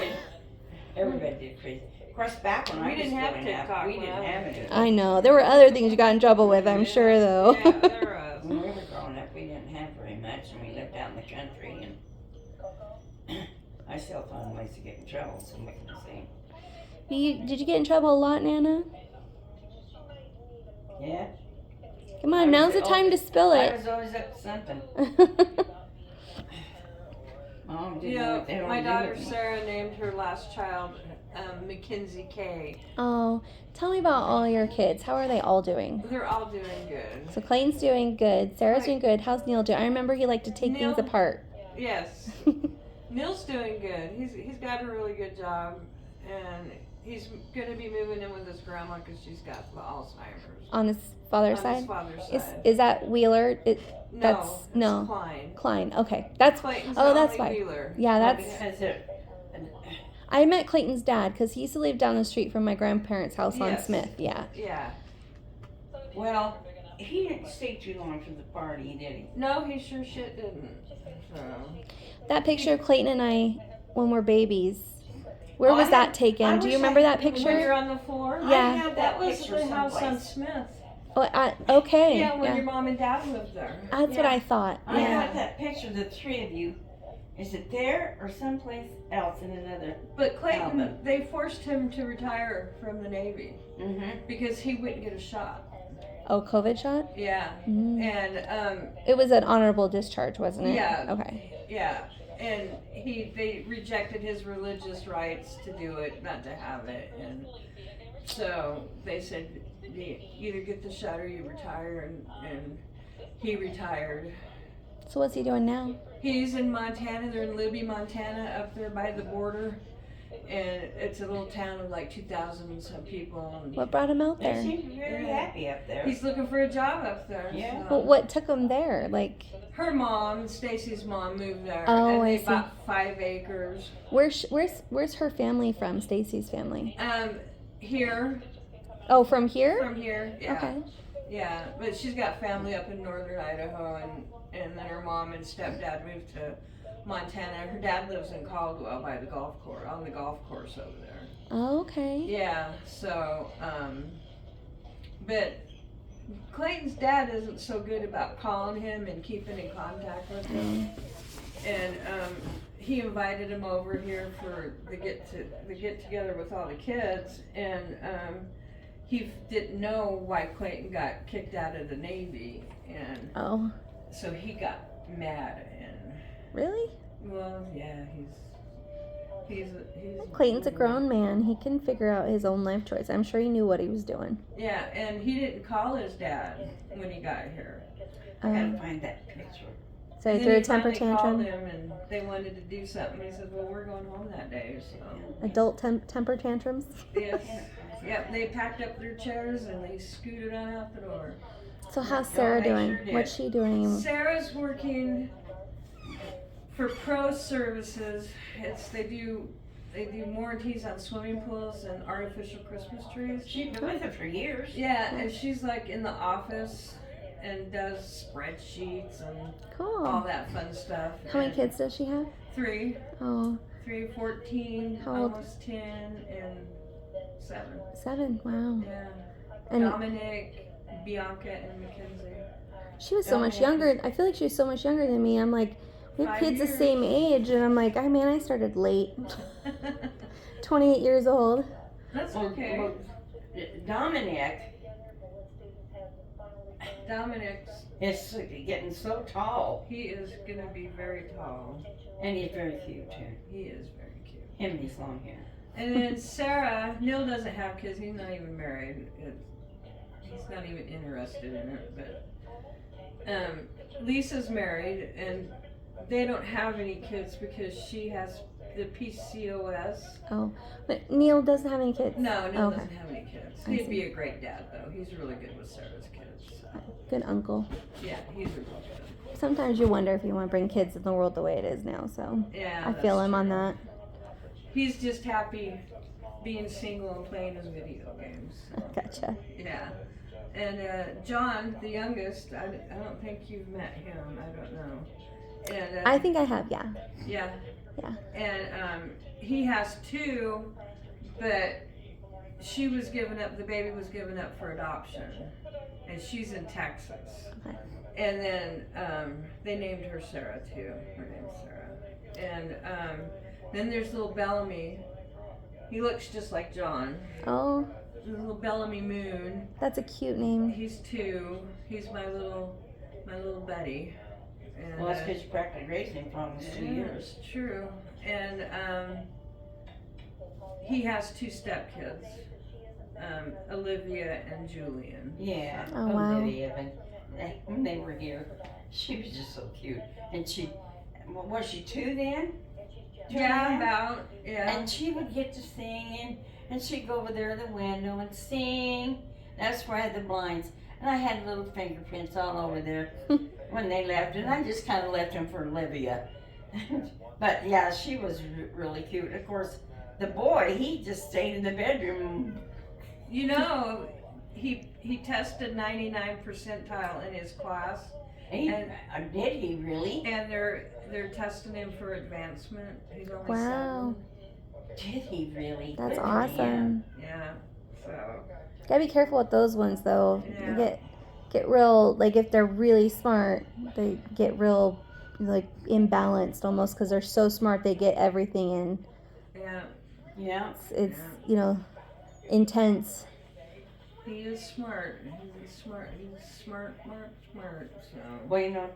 S3: Everybody did crazy. Of course, back when
S2: We
S3: I was
S2: didn't have
S3: growing up,
S2: TikTok
S3: we
S2: when
S3: didn't
S2: I
S3: have
S2: was
S3: it.
S1: I know. There were other things you got in trouble with, I'm sure, though.
S2: Yeah, there was.
S3: When we were growing up, we didn't have very much, and we lived out in the country, and I still found ways to get in trouble, so what can I say?
S1: Did you get in trouble a lot, Nana?
S3: Yeah?
S1: Come on, now's the time to spill
S3: I
S1: it.
S3: was always up to something. Mom didn't
S2: You
S3: know
S2: know,
S3: what the hell
S2: my
S3: to do
S2: daughter
S3: with me.
S2: Sarah named her last child Mackenzie K.
S1: Oh, tell me about all your kids. How are they all doing?
S2: They're all doing good.
S1: So Clayton's doing good. Sarah's doing good. How's Neil doing? I remember he liked to take
S2: Neil-
S1: things apart.
S2: Yes. Neil's doing good. He's got a really good job, and he's going to be moving in with his grandma because she's got the Alzheimer's.
S1: On his father's
S2: On
S1: side?
S2: his father's
S1: Is
S2: side.
S1: is that Wheeler?
S2: No, it's
S1: no.
S2: Klein.
S1: Klein. Okay. That's
S2: Clayton's
S1: oh,
S2: the
S1: that's
S2: only
S1: fine.
S2: Wheeler.
S1: Yeah, that's
S3: Because they're-
S1: I met Clayton's dad because he used to live down the street from my grandparents' house on
S2: Yes.
S1: Smith. Yeah.
S2: Yeah.
S3: well, he didn't stay too long for the party, did he?
S2: No, he sure shit didn't. So.
S1: That picture of Clayton and I when we're babies. Where
S3: Oh,
S1: was
S3: I
S1: that
S3: have-
S1: taken?
S3: I
S1: Do you
S3: wish
S1: remember
S3: I-
S1: that
S2: When you're
S1: picture?
S2: on the floor?
S1: Yeah.
S3: I have
S2: That
S3: that
S2: was
S3: picture
S2: the house on
S3: someplace.
S2: Smith.
S1: Oh, okay.
S2: Yeah, when your mom and dad lived there.
S1: That's what
S3: Yeah.
S1: I thought.
S3: I
S1: Yeah.
S3: have that picture of the three of you. Is it there or someplace else in another?
S2: But Clayton,
S3: Album.
S2: they forced him to retire from the Navy
S3: Mm-hmm.
S2: because he wouldn't get a shot.
S1: Oh, COVID shot?
S2: Yeah.
S1: Mm.
S2: And
S1: It was an honorable discharge, wasn't it?
S2: Yeah.
S1: Okay.
S2: yeah, and they rejected his religious rights to do it, not to have it, and so they said you either get the shot or you retire, and he retired.
S1: So what's he doing now?
S2: He's in Montana. They're in Libby, Montana, up there by the border, and it's a little town of like 2,000 and some people. And
S1: What brought him out
S3: They
S1: there?
S3: seem very
S2: Yeah.
S3: happy up there.
S2: he's looking for a job up there.
S3: Yeah.
S2: so.
S1: Well, what took him there? Like,
S2: Her mom, Stacy's mom, moved there,
S1: Oh,
S2: and
S1: I
S2: they
S1: see.
S2: bought 5 acres.
S1: where's her family from? Stacy's family.
S2: Here,
S1: Oh, from here?
S2: from here, yeah.
S1: Okay.
S2: Yeah, but she's got family up in northern Idaho, and then her mom and stepdad moved to Montana. Her dad lives in Caldwell by the golf course, on the golf course over there.
S1: Oh, okay.
S2: Yeah, so, but Clayton's dad isn't so good about calling him and keeping in contact with him. And he invited him over here for the get together with all the kids, and he didn't know why Clayton got kicked out of the Navy, and
S1: Oh,
S2: so he got mad. And
S1: really?
S2: well, yeah, he's
S1: Clayton's a grown man. He can figure out his own life choice. I'm sure he knew what he was doing.
S2: Yeah, and he didn't call his dad when he got here.
S3: I gotta find that picture.
S1: So he
S2: And
S1: threw
S2: then
S1: a temper
S2: finally called
S1: tantrum.
S2: him, and they wanted to do something. He said, "Well, we're going home that day." So
S1: Adult temper tantrums.
S2: yes, yep. They packed up their chairs and they scooted on out the door.
S1: So how's Sarah
S3: they
S1: doing?
S3: sure did.
S1: What's she doing?
S2: Sarah's working for Pro Services. They do warranties on swimming pools and artificial Christmas trees.
S3: She's been with it for years.
S2: Yeah, and she's like in the office and does spreadsheets and all
S1: Cool.
S2: that fun stuff.
S1: How many
S2: And
S1: kids does she have?
S2: 3,
S1: Oh,
S2: 14,
S1: How old?
S2: almost 10, and 7.
S1: 7. Wow.
S2: Yeah.
S1: And
S2: Dominic, Bianca, and Mackenzie.
S1: she was so much
S2: Dominic.
S1: younger. I feel like she was so much younger than me. I'm like, we have
S2: 5
S1: kids the
S2: years.
S1: same age, and I'm like, I started late. 28 years old.
S2: That's
S3: Well,
S2: okay.
S3: well, Dominic
S2: Dominic's,
S3: is getting so tall,
S2: he is gonna be very tall.
S3: and he's very cute too.
S2: He is very cute.
S3: Him and his long hair.
S2: And then Sarah, Neil doesn't have kids. He's not even married. He's not even interested in it. But Lisa's married, and they don't have any kids because she has the PCOS.
S1: Oh, but Neil doesn't have any kids.
S2: No, Neil
S1: Okay.
S2: doesn't have any kids.
S1: I
S2: He'd
S1: see.
S2: be a great dad, though. He's really good with Sarah's kids. So.
S1: Good uncle.
S2: Yeah, he's a real good.
S1: Sometimes you wonder if you want to bring kids in the world the way it is now. So
S2: Yeah,
S1: I feel
S2: that's
S1: him on
S2: true.
S1: that.
S2: He's just happy being single and playing his video games.
S1: Gotcha.
S2: Yeah. And John, the youngest, I don't think you've met him. I don't know. And
S1: I think I have. Yeah.
S2: yeah.
S1: Yeah.
S2: And he has 2, but she was given up. The baby was given up for adoption, and she's in Texas.
S1: Okay.
S2: And then they named her Sarah too. Her name's Sarah. And then there's little Bellamy. He looks just like John.
S1: Oh,
S2: Little Bellamy Moon.
S1: that's a cute name.
S2: He's 2. He's my little buddy. And,
S3: Well, that's because you practically raised him for almost 2 years.
S2: It's true. And he has 2 stepkids, Olivia and Julian.
S3: Yeah.
S1: Oh, wow.
S3: Olivia, when they were here, she was just so cute. And she, was she 2 then? 2 and a
S2: Yeah,
S3: half?
S2: about, yeah.
S3: And she would get to singing, and she'd go over there to the window and sing. That's where I had the blinds. And I had little fingerprints all over there when they left, and I just kind of left them for Olivia. But yeah, she was really cute. Of course, the boy, he just stayed in the bedroom.
S2: You know, he tested 99 percentile in his class,
S3: He,
S2: And-
S3: did he really?
S2: and they're testing him for advancement. He's only
S1: Wow.
S3: 7. Did he really?
S1: That's
S3: Good for him.
S1: awesome.
S2: 7. Yeah. So
S1: Gotta be careful with those ones though.
S2: Yeah.
S1: You get real, like if they're really smart, they get real like imbalanced almost because they're so smart they get everything in.
S2: yeah,
S3: Yeah.
S1: It's you know intense.
S2: he is smart. He's smart. So
S3: Well, you know,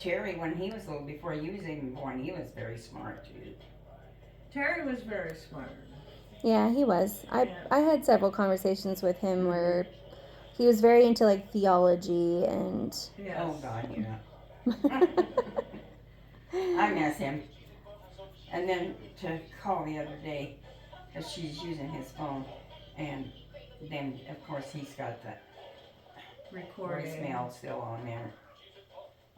S3: Terry, when he was little, before you was even born, he was very smart too.
S2: Terry was very smart.
S1: Yeah, he was.
S2: Yeah.
S1: I had several conversations with him where he was very into like theology and
S2: Yes.
S3: Oh God, yeah. I miss him. And then to call the other day, because she's using his phone, and then of course he's got the
S2: Recording.
S3: voicemail still on there.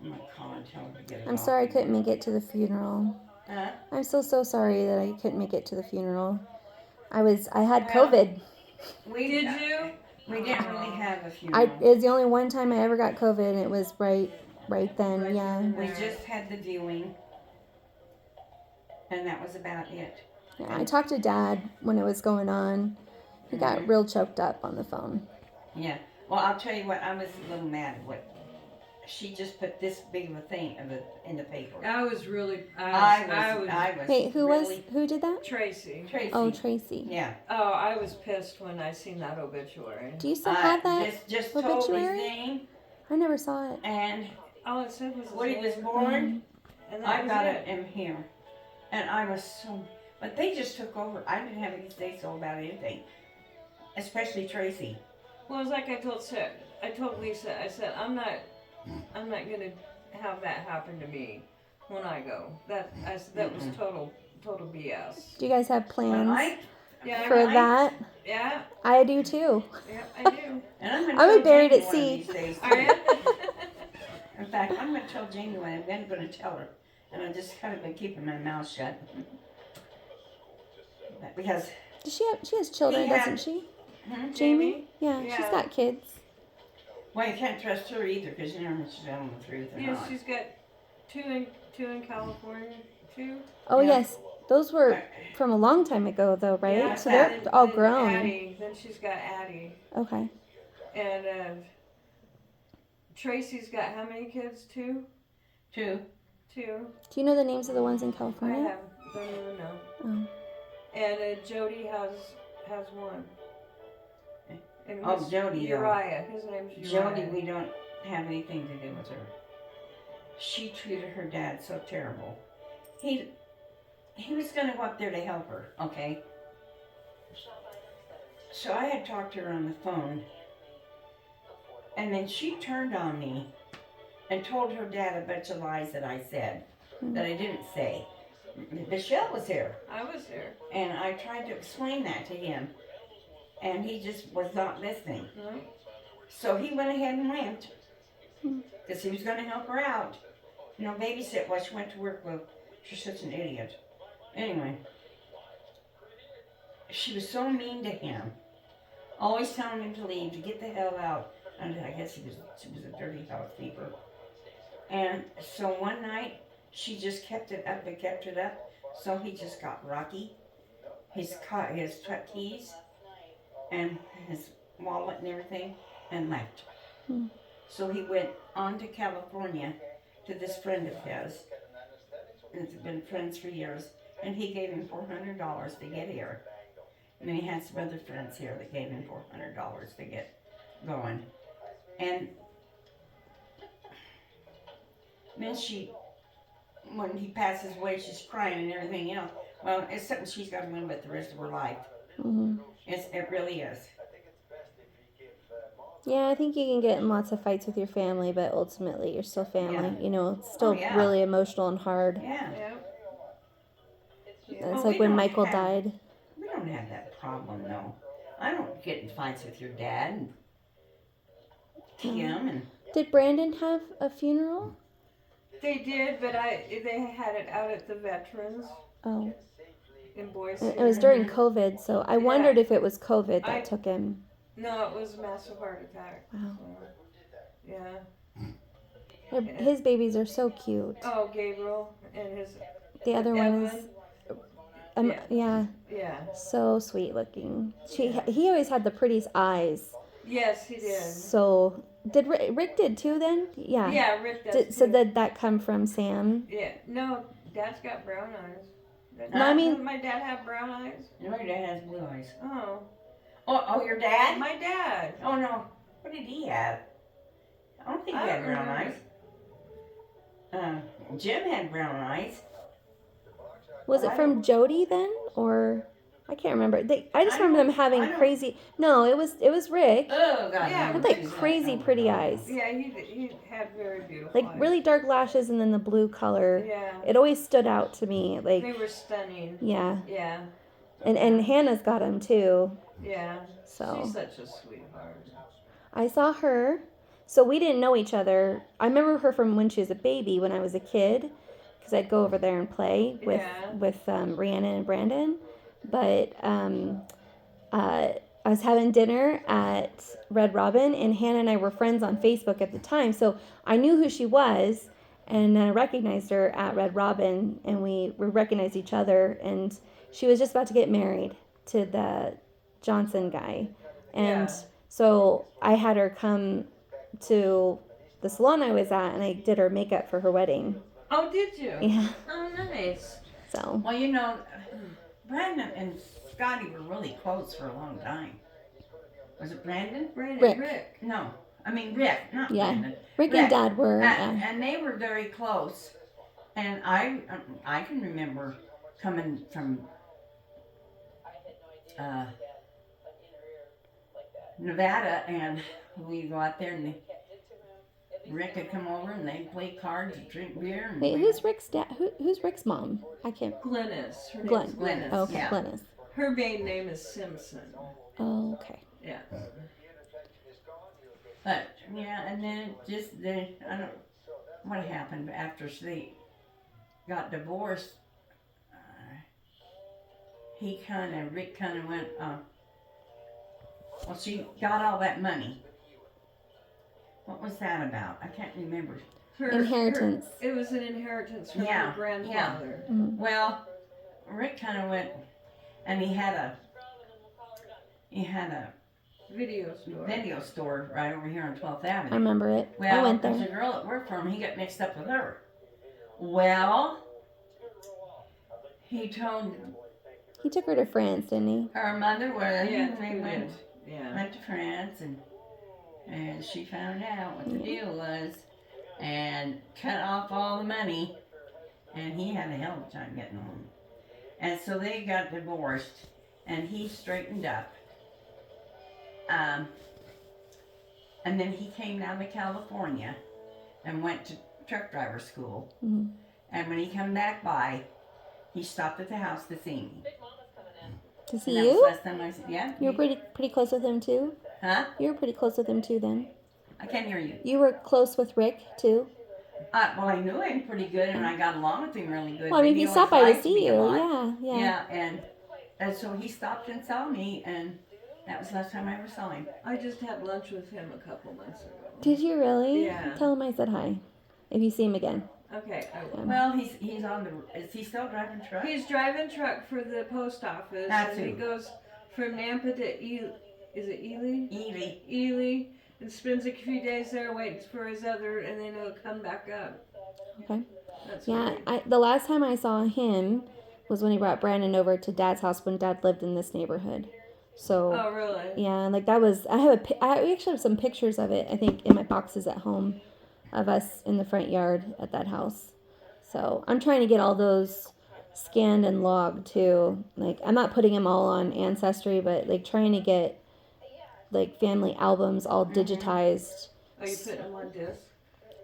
S3: I'm gonna call and tell her to get it
S1: I'm
S3: off.
S1: sorry I couldn't make it to the funeral.
S3: Huh?
S1: I'm so sorry that I couldn't make it to the funeral. I had
S3: Well,
S1: COVID.
S3: We
S2: Did you?
S3: We didn't really have a
S1: It
S3: funeral.
S1: was the only one time I ever got COVID, and it was right then.
S2: Right
S1: Yeah.
S2: then and
S3: We
S2: there.
S3: just had the viewing, and that was about it.
S1: Yeah, I talked to Dad when it was going on. He got
S3: Mhm.
S1: real choked up on the phone.
S3: Yeah. Well, I'll tell you what. I was a little mad at what she just put this big of a thing in the paper.
S2: I was really.
S3: I was.
S1: Hey,
S3: really,
S1: who did that?
S2: Tracy.
S3: Tracy.
S1: Oh, Tracy.
S3: Yeah.
S2: Oh, I was pissed when I seen that obituary.
S1: Do you still have that
S3: just told his
S1: obituary?
S3: name
S1: I never saw it.
S3: and
S2: All it said was his
S3: when he was
S2: name,
S3: born.
S2: and that
S3: I
S2: was
S3: got
S2: it.
S3: it in here, and I was so. But they just took over. I didn't have any say so about anything, especially Tracy.
S2: Well, it's like I told Lisa. I said I'm not gonna have that happen to me when I go. That was total BS.
S1: Do you guys have
S3: But
S1: plans
S2: Yeah,
S1: for that?
S2: Yeah,
S1: I do too.
S2: yeah, I do.
S3: And I'm gonna
S1: I would
S3: tell
S1: bury it
S3: Jamie
S1: at
S3: one of
S1: sea.
S3: these days,
S2: Are
S3: too.
S2: you?
S3: In fact, I'm gonna tell Jamie one. I'm gonna tell her, and I just kind of been keeping my mouth shut because.
S1: She has children,
S3: He had-
S1: doesn't she?
S3: Hmm?
S1: Jamie? Yeah, she's
S2: Yeah.
S1: got kids.
S3: Well, you can't trust her either because you never know if she's telling the truth or
S2: Yeah,
S3: not.
S2: she's got two in California. Two.
S1: Oh
S3: Yeah.
S1: yes, those were from a long time ago though, right?
S2: Yeah,
S1: So they're
S2: then-
S1: all
S2: then
S1: grown.
S2: Addie, then she's got Addie,
S1: Okay.
S2: and Tracy's got how many kids? Two.
S3: Two.
S2: Two.
S1: Do you know the names of the ones in
S2: I
S1: California?
S2: don't even know.
S1: Oh.
S2: And Jody has one. And
S3: Oh,
S2: his-
S3: Jody,
S2: Uriah. His name's Uriah.
S3: Jody, we don't have anything to do with her. She treated her dad so terrible. He was gonna go up there to help her, okay? So I had talked to her on the phone, and then she turned on me and told her dad a bunch of lies that I said that I didn't say. Michelle was here,
S2: I was there.
S3: and I tried to explain that to him, and he just was not listening.
S2: No?
S3: So he went ahead and went, because he was going to help her out. You know, babysit while she went to work. Well, she's such an idiot. Anyway, she was so mean to him, always telling him to leave, to get the hell out. And I guess she was a dirty housekeeper. And so one night, she just kept it up and kept it up. So he just got rocky. His truck keys and his wallet and everything, and left. So he went on to California to this friend of his. And it's been friends for years. And he gave him $400 to get here. And then he had some other friends here that gave him $400 to get going. And then when he passes away, she's crying and everything else. Well, it's something she's got to live with the rest of her life.
S1: Mm-hmm.
S3: It really is.
S1: Yeah, I think you can get in lots of fights with your family, but ultimately you're still family.
S3: Yeah.
S1: You know, it's still
S3: yeah.
S1: really emotional and hard.
S3: Yeah.
S2: Yeah.
S1: It's
S3: Well,
S1: like
S3: we
S1: when
S3: don't
S1: Michael
S3: have-
S1: died.
S3: We don't have that problem, though. I don't get in fights with your dad and Kim and
S1: Did Brandon have a funeral?
S2: They did, but they had it out at the Veterans
S1: Oh,
S2: in Boise.
S1: it was during COVID, so I wondered if it was COVID that
S2: I-
S1: took him.
S2: No, it was a massive heart attack.
S1: Wow.
S2: Yeah.
S1: His babies are so cute.
S2: Oh, Gabriel and his
S1: The other one is,
S2: Evan.
S1: yeah,
S2: Yeah.
S1: so sweet looking. He always had the prettiest eyes.
S2: Yes, he did.
S1: So did Rick did too then? Yeah.
S2: Yeah, Rick does.
S1: So
S2: too.
S1: did that come from Sam?
S2: Yeah. No, Dad's got brown eyes.
S1: No, I mean-
S2: Doesn't my dad have brown eyes?
S3: your dad has blue eyes.
S2: Oh.
S3: Oh, your dad?
S2: My dad.
S3: Oh no. What did he have? I don't think he
S2: I
S3: had
S2: don't
S3: brown
S2: remember.
S3: eyes. Jim had brown eyes.
S1: Was it from Jody then, or I can't remember. I just
S3: I
S1: remember them
S3: don't-
S1: having
S3: I don't-
S1: crazy. No, it was Rick.
S3: Oh God.
S2: Yeah.
S1: Had like crazy pretty eyes,
S2: Yeah, he had very beautiful
S1: like
S2: eyes.
S1: really dark lashes, and then the blue color.
S2: Yeah.
S1: It always stood out to me.
S2: They
S1: Like
S2: were stunning.
S1: yeah,
S2: Yeah.
S1: and Hannah's got them too.
S2: Yeah.
S1: So
S2: She's such a sweetheart.
S1: I saw her. So we didn't know each other. I remember her from when she was a baby, when I was a kid, because I'd go over there and play with
S2: Yeah.
S1: Rhiannon and Brandon. But I was having dinner at Red Robin, and Hannah and I were friends on Facebook at the time, so I knew who she was, and I recognized her at Red Robin, and we recognized each other, and she was just about to get married to the Johnson guy, and
S2: Yeah.
S1: so I had her come to the salon I was at, and I did her makeup for her wedding.
S2: Oh, did you?
S1: Yeah.
S2: Oh, nice.
S1: So.
S3: Well, you know, Brandon and Scotty were really close for a long time. Was it Brandon?
S1: Rick.
S3: No, I mean Rick, not
S1: Yeah.
S3: Brandon.
S1: Rick and Dad were.
S3: And they were very close. And I can remember coming from Nevada, and we'd go out there, and Rick would come over, and they'd play cards and drink beer. And
S1: Wait, who's Rick's dad? Who's Rick's mom? I can't.
S2: Glennis. Her
S1: Glenn.
S2: name's Glennis.
S1: Oh, okay,
S3: Yeah.
S1: Glennis.
S2: Her maiden name is Simpson.
S1: Oh, okay.
S2: Yeah.
S3: But yeah, and then I don't what happened after they got divorced. Rick kind of went. Well, she got all that money. What was that about? I can't remember.
S1: Inheritance.
S2: It was an inheritance from
S3: Yeah,
S2: her grandfather.
S1: Mm-hmm.
S3: Well, Rick kind of went, and he had a
S2: Video store.
S3: right over here on 12th
S1: I
S3: Avenue.
S1: remember it.
S3: Well,
S1: I went
S3: there's
S1: there.
S3: a girl that worked for him. He got mixed up with her. Well, he told
S1: He took her to France, didn't he?
S3: her mother where
S2: Yeah,
S3: they went
S2: Yeah.
S3: to France, and she found out what the deal was and cut off all the money, and he had a hell of a time getting home. And so they got divorced, and he straightened up. And then he came down to California and went to truck driver school.
S1: Mm-hmm.
S3: And when he come back by, he stopped at the house to see me.
S1: To see
S3: And that was
S1: you?
S3: the last time I said, yeah.
S1: You were pretty close with him too.
S3: Huh?
S1: You were pretty close with him too then.
S3: I can't hear you.
S1: You were close with Rick too.
S3: Well, I knew him pretty good, and I got along with him really good.
S1: Well, I mean,
S3: but
S1: he
S3: always
S1: stopped by to
S3: liked
S1: see
S3: me a
S1: you.
S3: lot.
S1: Yeah.
S3: Yeah, and so he stopped and saw me, and that was the last time I ever saw him.
S2: I just had lunch with him a couple months ago.
S1: Did you really?
S2: Yeah.
S1: Tell him I said hi. If you see him again.
S2: Okay, I will.
S3: Well, he's on the. Is he still driving truck?
S2: He's driving truck for the post office,
S3: That's
S2: and he
S3: who.
S2: goes from Nampa to is it Ely?
S3: Ely.
S2: Ely, and spends a few days there waiting for his other, and then he'll come back up.
S1: Okay.
S2: That's
S1: Yeah.
S2: great.
S1: The last time I saw him was when he brought Brandon over to Dad's house when Dad lived in this neighborhood. So.
S2: Oh, really?
S1: Yeah, like that was. I actually have some pictures of it. I think in my boxes at home, of us in the front yard at that house. So I'm trying to get all those scanned and logged too. Like I'm not putting them all on Ancestry, but like trying to get like family albums all digitized.
S2: Oh, you put them on disc?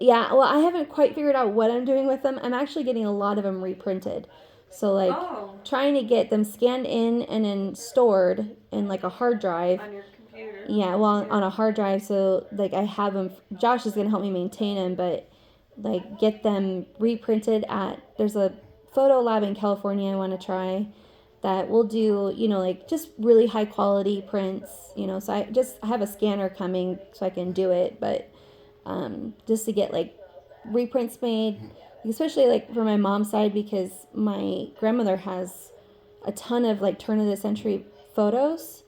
S1: Yeah, well, I haven't quite figured out what I'm doing with them. I'm actually getting a lot of them reprinted. So like trying to get them scanned in and then stored in like a hard drive.
S2: On your computer?
S1: Yeah, well, on a hard drive, so like I have them. Josh is gonna help me maintain them, but like get them reprinted at. There's a photo lab in California I want to try that will do, like just really high quality prints. So I have a scanner coming so I can do it, but just to get like reprints made, especially like for my mom's side because my grandmother has a ton of like turn of the century photos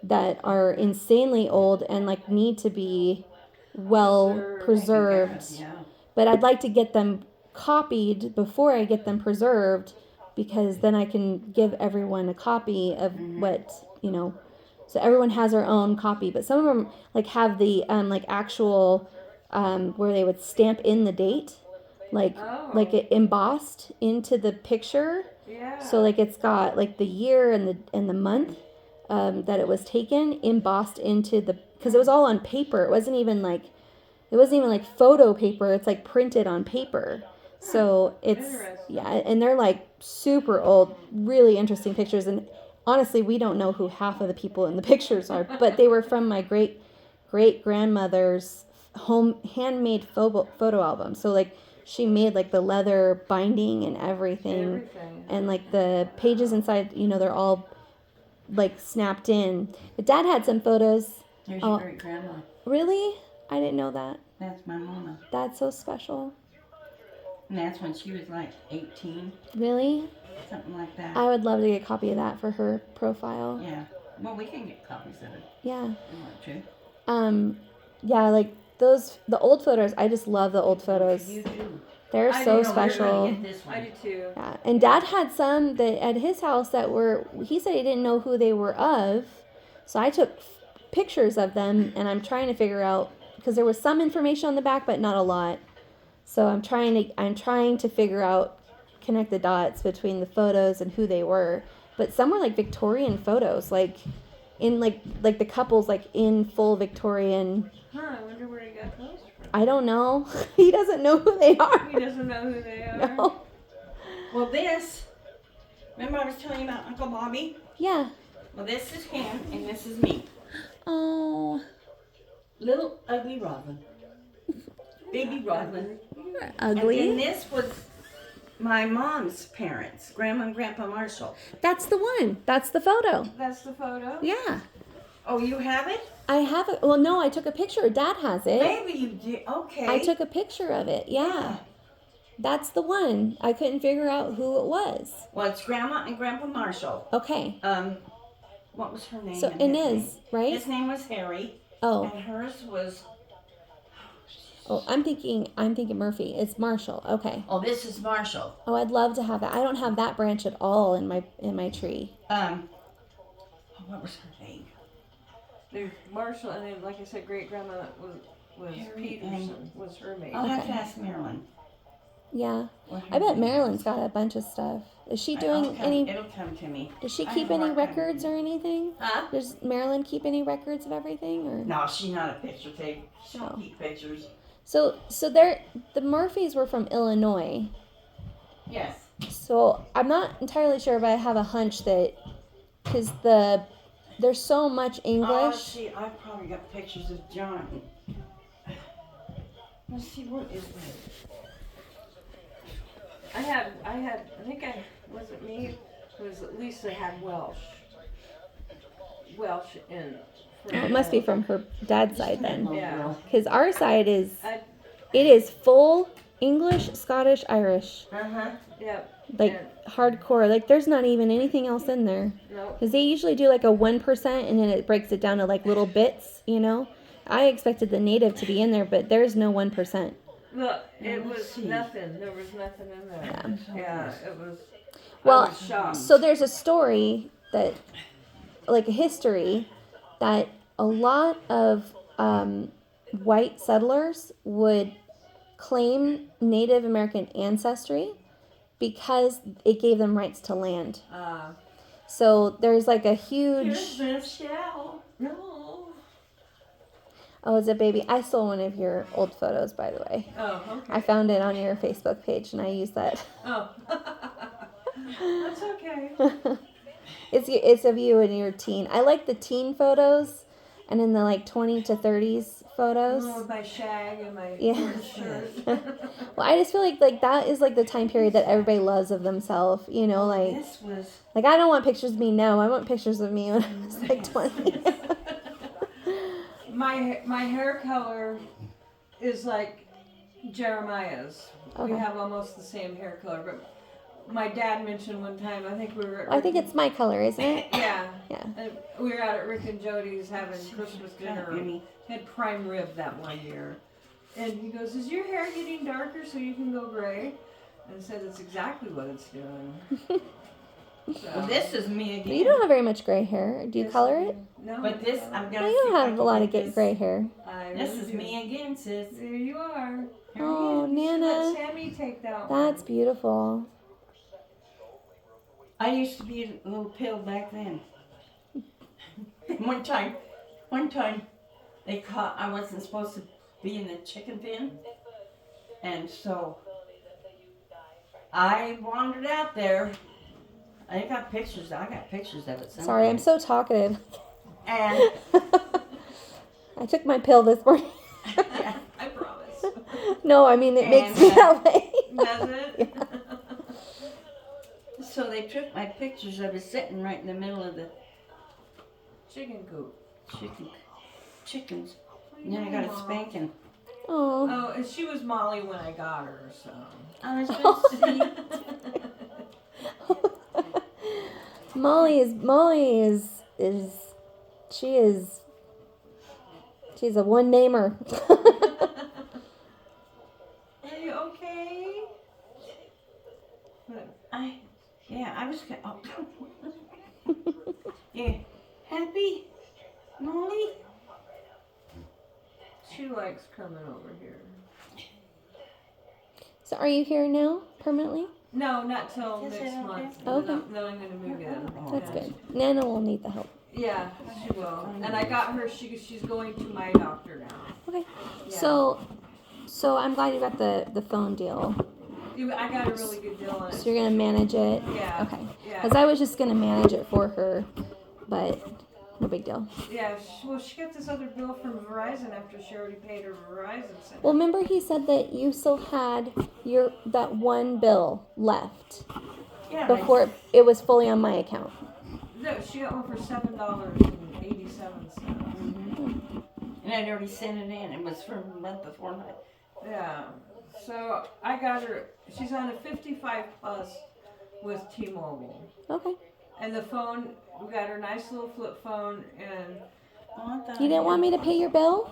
S1: that are insanely old and like need to be well preserved.
S3: Yeah.
S1: But I'd like to get them copied before I get them preserved because then I can give everyone a copy of what, so everyone has their own copy, but some of them like have the like actual where they would stamp in the date, like it embossed into the picture.
S2: Yeah.
S1: So like it's got like the year and the month that it was taken embossed into because it was all on paper. It wasn't even like photo paper. It's like printed on paper. So it's and they're like super old, really interesting pictures. And honestly, we don't know who half of the people in the pictures are, but they were from my great grandmother's home handmade photo album. So like she made like the leather binding and everything. And like the pages inside, they're all like snapped in. But Dad had some photos.
S3: There's
S1: Oh.
S3: your great grandma.
S1: Really? I didn't know that.
S3: That's my mama.
S1: That's so special.
S3: And that's when she was like 18,
S1: Really?
S3: something like that.
S1: I would love to get a copy of that for her profile.
S3: Yeah. Well, we can get copies of it
S1: Yeah.
S3: if you want to.
S1: Yeah, like the old photos. I just love the old photos.
S3: You do.
S1: They're
S3: I
S1: so
S3: didn't know we were
S1: special.
S3: gonna get this one.
S2: I do too.
S1: Yeah, and Dad had some that at his house that were. He said he didn't know who they were of, so I took pictures of them, and I'm trying to figure out because there was some information on the back, but not a lot. So I'm trying to figure out, connect the dots between the photos and who they were. But some were like Victorian photos, like in like the couples like in full Victorian.
S2: Huh, I wonder where he got those from.
S1: I don't know. He doesn't know who they are.
S2: He doesn't know who they are.
S1: No.
S3: Well, this, remember I was telling you about Uncle Bobby?
S1: Yeah.
S3: Well, this is him and this is me.
S1: Oh.
S3: Little ugly Robin. Baby Robin.
S1: You're
S3: And
S1: ugly.
S3: then this was my mom's parents, Grandma and Grandpa Marshall.
S1: That's the one. That's the photo.
S2: That's the photo?
S1: Yeah.
S3: Oh, you have it?
S1: I have it. Well, no, I took a picture. Dad has it.
S3: Maybe you did. Okay.
S1: I took a picture of it. Yeah. That's the one. I couldn't figure out who it was.
S3: Well, it's Grandma and Grandpa Marshall.
S1: Okay.
S3: What was her name?
S1: So
S3: and his
S1: Inez,
S3: name?
S1: right?
S3: His name was Harry,
S1: Oh.
S3: and hers was.
S1: Oh, I'm thinking Murphy. It's Marshall. Okay.
S3: Oh, this is Marshall.
S1: Oh, I'd love to have that. I don't have that branch at all in my tree.
S3: What was her name?
S2: There's Marshall, and then, like I said, great grandma was
S3: Harry
S2: Peterson, was her maid.
S3: I'll have to
S1: Okay.
S3: ask Marilyn.
S1: Yeah.
S3: what her
S1: I bet
S3: name
S1: Marilyn's
S3: was.
S1: got a bunch of stuff. Is she
S3: I'll
S1: doing
S3: come-
S1: any?
S3: It'll come to me.
S1: Does she
S3: I
S1: keep
S3: have a
S1: any
S3: hard time-
S1: records or anything?
S3: Huh?
S1: Does Marilyn keep any records of everything or?
S3: No, she's not a picture tape. She don't
S1: Oh.
S3: keep pictures.
S1: So the Murphys were from Illinois.
S3: Yes.
S1: So I'm not entirely sure, but I have a hunch that because there's so much
S3: Let's
S1: English.
S3: see. I've probably got pictures of John. Let's see. What is that?
S2: I think was it me? It was Lisa had Welsh in.
S1: Oh, it must be from her dad's side then,
S2: Yeah.
S1: because our side is
S2: I-
S1: it is full English, Scottish, Irish,
S2: Yep.
S1: like
S2: And-
S1: hardcore. Like there's not even anything else in there.
S2: No.
S1: Because they usually do like a 1% and then it breaks it down to like little bits, you know? I expected the native to be in there, but there's no 1%.
S2: Look, it
S3: Let's
S2: was
S3: see.
S2: nothing. There was nothing in there.
S1: Yeah.
S2: Yeah, it was.
S1: Well,
S2: I was shocked.
S1: so there's a story that, like a history, that a lot of white settlers would claim Native American ancestry because it gave them rights to land. So there's like a huge.
S2: No.
S1: Oh, it's a baby. I stole one of your old photos, by the way.
S2: Oh, okay.
S1: I found it on your Facebook page and I used that.
S2: Oh. That's okay.
S1: It's of you and your teen. I like the teen photos and then the like 20 to 30s photos.
S2: Oh, with my shag and my
S1: Yeah.
S2: orange shirt.
S1: Well, I just feel like that is like the time period that everybody loves of themselves, you know, like
S3: This was.
S1: like I don't want pictures of me now. I want pictures of me when I was like 20.
S2: My hair color is like Jeremiah's.
S1: Okay.
S2: We have almost the same hair color, but my dad mentioned one time. I think we were. At
S1: I think it's my color, isn't it?
S2: Yeah.
S1: Yeah.
S2: And we were out at Rick and Jody's having Christmas dinner. Had prime rib that one year, and he goes, "Is your hair getting darker so you can go gray?" And I said, "It's exactly what it's doing." So,
S3: Well, this is me again.
S1: You don't have very much gray hair. Do you
S2: Yes,
S1: color
S2: I
S1: it?
S2: do. No.
S3: But this, I'm gonna.
S1: No, you
S3: see
S1: don't
S3: if I
S1: have a
S3: can
S1: lot
S3: get
S1: of
S3: this.
S1: gray hair.
S2: I
S3: This
S2: really
S3: is
S2: do.
S3: me again, sis.
S2: There you are.
S1: Oh,
S2: You should let
S1: Nana.
S2: Sammy take that
S1: That's
S2: one.
S1: beautiful.
S3: I used to be a little pill back then. One time, they caught. I wasn't supposed to be in the chicken pen, and so I wandered out there. I got pictures. I got pictures of it. Somewhere.
S1: Sorry, I'm so talkative.
S3: And
S1: I took my pill this morning.
S3: yeah,
S2: I promise.
S1: No, I mean it makes
S3: And,
S1: me that way.
S2: Does it?
S3: so they took my pictures of it sitting right in the middle of the
S2: chicken coop.
S3: Chickens. And then I got a spanking.
S1: Oh.
S2: Oh, and she was Molly when I got her, so.
S3: I was going to see.
S1: Molly is she's a one namer.
S2: Are you okay?
S3: I was going yeah. Happy, Molly?
S2: She likes coming over here.
S1: So are you here now permanently?
S2: No, not till
S3: Yes,
S2: next
S3: I don't
S2: month.
S3: think
S1: Okay.
S2: Then I'm gonna move in.
S1: That's
S2: Yeah.
S1: good. Nana will need the help.
S2: Yeah, she will. And I got her. She's going to my doctor now.
S1: Okay.
S2: Yeah.
S1: So I'm glad you got the phone deal.
S2: I got a really good deal on it.
S1: So you're gonna manage it.
S2: Yeah.
S1: Okay.
S2: Yeah.
S1: Because I was just gonna manage it for her, but no big deal.
S2: Yeah. She got this other bill from Verizon after she already paid her Verizon.
S1: Well, remember he said that you still had that one bill left
S3: Yeah.
S1: before it was fully on my account.
S2: No, she got one for $7.87.
S3: And I'd already sent it in. It was from a month before my.
S2: Yeah. So I got her. She's on a 55 plus with T-Mobile,
S1: Okay.
S2: and the phone. We got her nice little flip phone, and
S1: You didn't want me to pay your bill?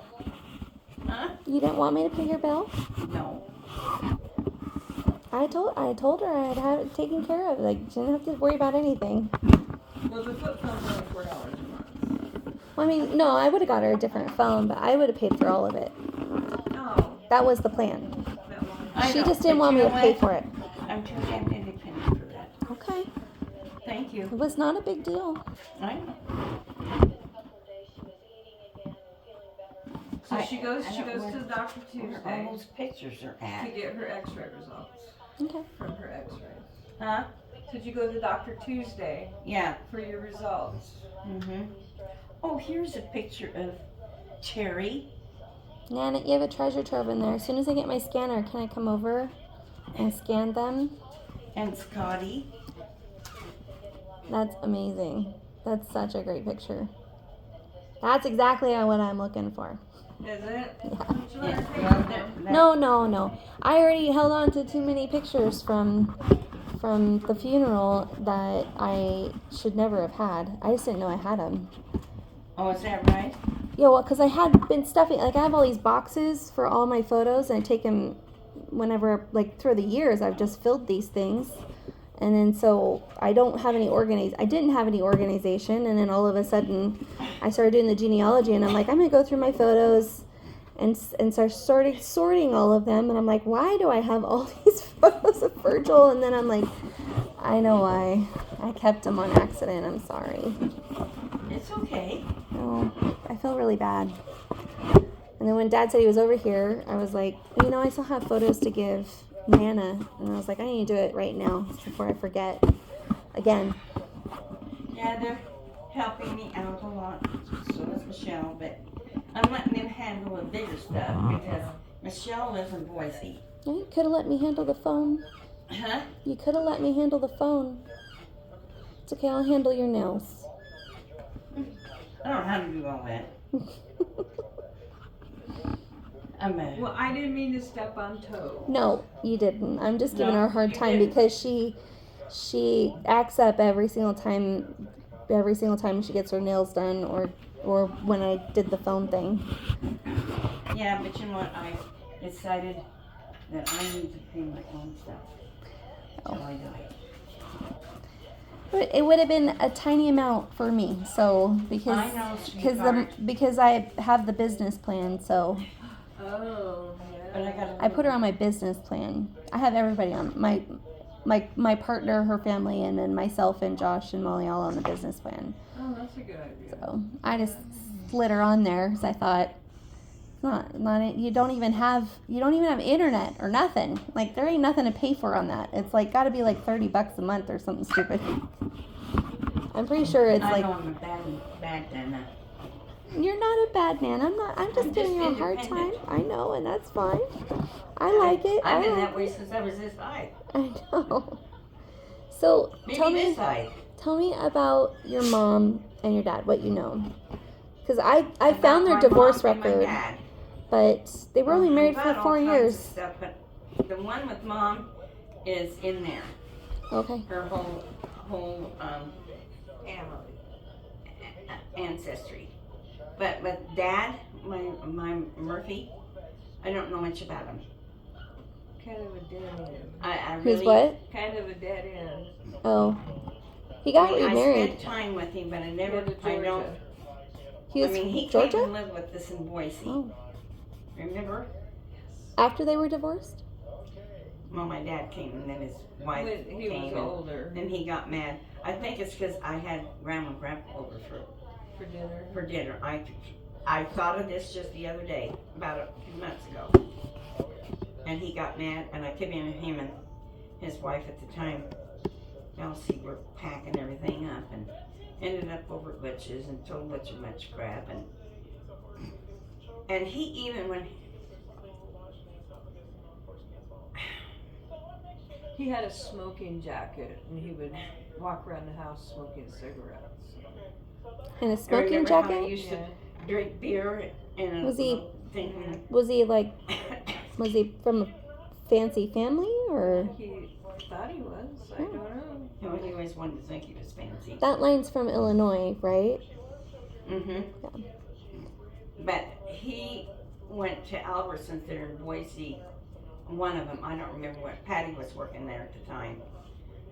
S3: Huh?
S1: You didn't want me to pay your bill?
S3: No.
S1: I told her I'd have it taken care of. Like, she didn't have to worry about anything.
S2: well, the flip phone's only $4 a month.
S1: Well, I mean, no, I would have got her a different phone, but I would have paid for all of it.
S2: Oh,
S1: That was the plan.
S2: that one.
S3: I
S1: She
S3: know,
S1: just didn't
S3: but
S1: want me
S3: you
S1: to
S3: know
S1: pay
S3: what?
S1: for it.
S3: I'm too damn independent for that.
S1: Okay.
S3: Thank you.
S1: It was not a big deal.
S3: I know.
S2: So she goes
S3: I don't
S2: to the doctor
S3: Where
S2: Tuesday
S3: all those pictures are
S2: to
S3: at.
S2: get her X-ray results
S1: Okay.
S2: from her X-rays.
S3: Huh?
S2: Did you go to the doctor Tuesday
S3: Yeah.
S2: for your results?
S3: Mm-hmm. Oh, here's a picture of Cherry.
S1: Nana, you have a treasure trove in there. As soon as I get my scanner, can I come over and scan them?
S3: And Scotty.
S1: That's amazing. That's such a great picture. That's exactly what I'm looking for.
S2: Is it?
S1: Yeah.
S2: Did you let her take
S3: Well,
S2: them?
S1: No. I already held on to too many pictures from the funeral that I should never have had. I just didn't know I had them.
S3: Oh, is that right?
S1: Yeah, well, because I had been stuffing, like I have all these boxes for all my photos, and I take them whenever, like through the years, I've just filled these things. And then so I didn't have any organization, and then all of a sudden I started doing the genealogy, and I'm like, I'm going to go through my photos and start sorting all of them, and I'm like, why do I have all these photos of Virgil? And then I'm like, I know why. I kept them on accident. I'm sorry.
S3: It's okay.
S1: No, I feel really bad. And then when Dad said he was over here, I was like, I still have photos to give Nana. And I was like, I need to do it right now before I forget again.
S3: Yeah, they're helping me out a lot. So is Michelle, but I'm letting them handle the bigger stuff because Michelle lives in Boise.
S1: Yeah, you could have let me handle the phone.
S3: Huh?
S1: You could have let me handle the phone. It's okay, I'll handle your nails.
S3: I don't know how to do all that.
S2: Well, I didn't mean to step on toes.
S1: No, you didn't. I'm just giving
S3: No,
S1: her a hard
S3: you
S1: time
S3: didn't.
S1: because she acts up every single time she gets her nails done or when I did the phone thing.
S3: Yeah, but you know what? I decided that I need to pay my own stuff till I die.
S1: But it would have been a tiny amount for me, so because
S3: I know, sweetheart.
S1: because I have the business plan, so
S2: Oh,
S3: But I
S2: yeah.
S3: gotta.
S1: I put her on my business plan. I have everybody on my partner, her family, and then myself and Josh and Molly all on the business plan.
S2: Oh, that's a good idea.
S1: So I just slid her on there because I thought, not you don't even have internet or nothing. Like there ain't nothing to pay for on that. It's like got to be like $30 a month or something stupid. I'm pretty sure it's
S3: I
S1: like
S3: know I'm a bad Nana.
S1: you're not a bad man. I'm just giving you a hard time. I know, and that's fine. I like it.
S3: I've been
S1: like
S3: that way since I was this high.
S1: I know. So
S3: Maybe
S1: tell me.
S3: this high.
S1: Tell me about your mom and your dad, what you know. Because I
S3: About
S1: found their
S3: my
S1: divorce
S3: mom and my
S1: record,
S3: dad.
S1: but they were only
S3: Well,
S1: married
S3: I've
S1: for
S3: got
S1: 4
S3: all kinds
S1: years.
S3: of stuff, but the one with Mom is in there.
S1: Okay.
S3: Her whole
S2: Family.
S3: ancestry. But with Dad, my Murphy, I don't know much about him.
S2: Kind of a dead end.
S3: I
S1: Who's
S3: really.
S1: what?
S2: Kind of a dead end.
S1: Oh. He got
S3: I
S1: remarried.
S3: spent time with him, but I never.
S2: Yeah, to
S3: I don't.
S2: Georgia.
S1: He was
S3: He
S1: Georgia?
S3: came and lived with us in Boise.
S1: Oh.
S3: Remember?
S1: After they were divorced?
S3: Well, my dad came and then his wife
S2: When he
S3: came
S2: was older.
S3: and then he got mad. I think it's because I had Grandma and Grandpa over
S2: For dinner.
S3: for dinner. I thought of this just the other day, about a few months ago. And he got mad, and I came in, and him and his wife at the time, Elsie, were packing everything up, and ended up over at Butch's and told Butch a bunch of crap. And he even, when
S2: He had a smoking jacket, and he would walk around the house smoking cigarettes.
S1: In a smoking
S3: remember how he
S1: jacket?
S3: used to drink beer and
S1: Was he-
S3: thing.
S1: Was he like, was he from a fancy family or?
S2: He thought he was. I don't know.
S3: No, he always wanted to think he was fancy.
S1: That line's from Illinois, right?
S3: Mm-hmm.
S1: Yeah.
S3: But he went to Albertsons there in Boise. One of them, I don't remember what. Patty was working there at the time,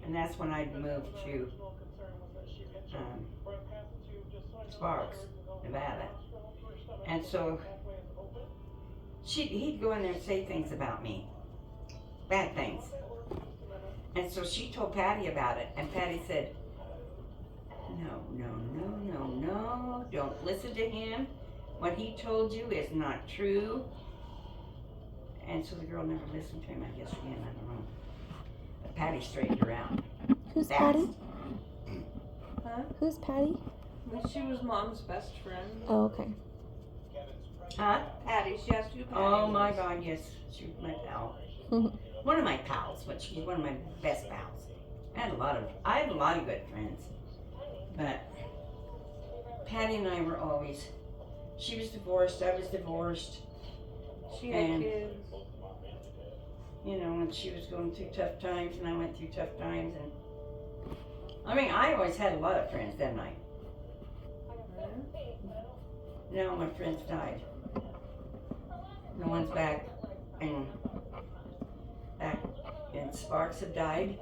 S3: and that's when I'd moved to Sparks, Nevada. And so he'd go in there and say things about me, bad things. And so she told Patty about it, and Patty said, no, don't listen to him. What he told you is not true. And so the girl never listened to him, I guess, again, I don't know. But Patty straightened her out.
S1: Who's
S3: That's-
S1: Patty?
S2: Huh?
S1: Who's Patty?
S2: She was Mom's best friend.
S1: Oh, okay.
S3: Huh?
S2: Patty. She asked you Patty.
S3: Oh my God, yes. She was my pal. One of my pals, but she's one of my best pals. I had a lot of good friends. But Patty and I were always, she was divorced, I was divorced.
S2: She had
S3: And-
S2: kids.
S3: You know, when she was going through tough times and I went through tough times. And I always had a lot of friends, didn't I? Now my friends died. The ones back in Sparks have died,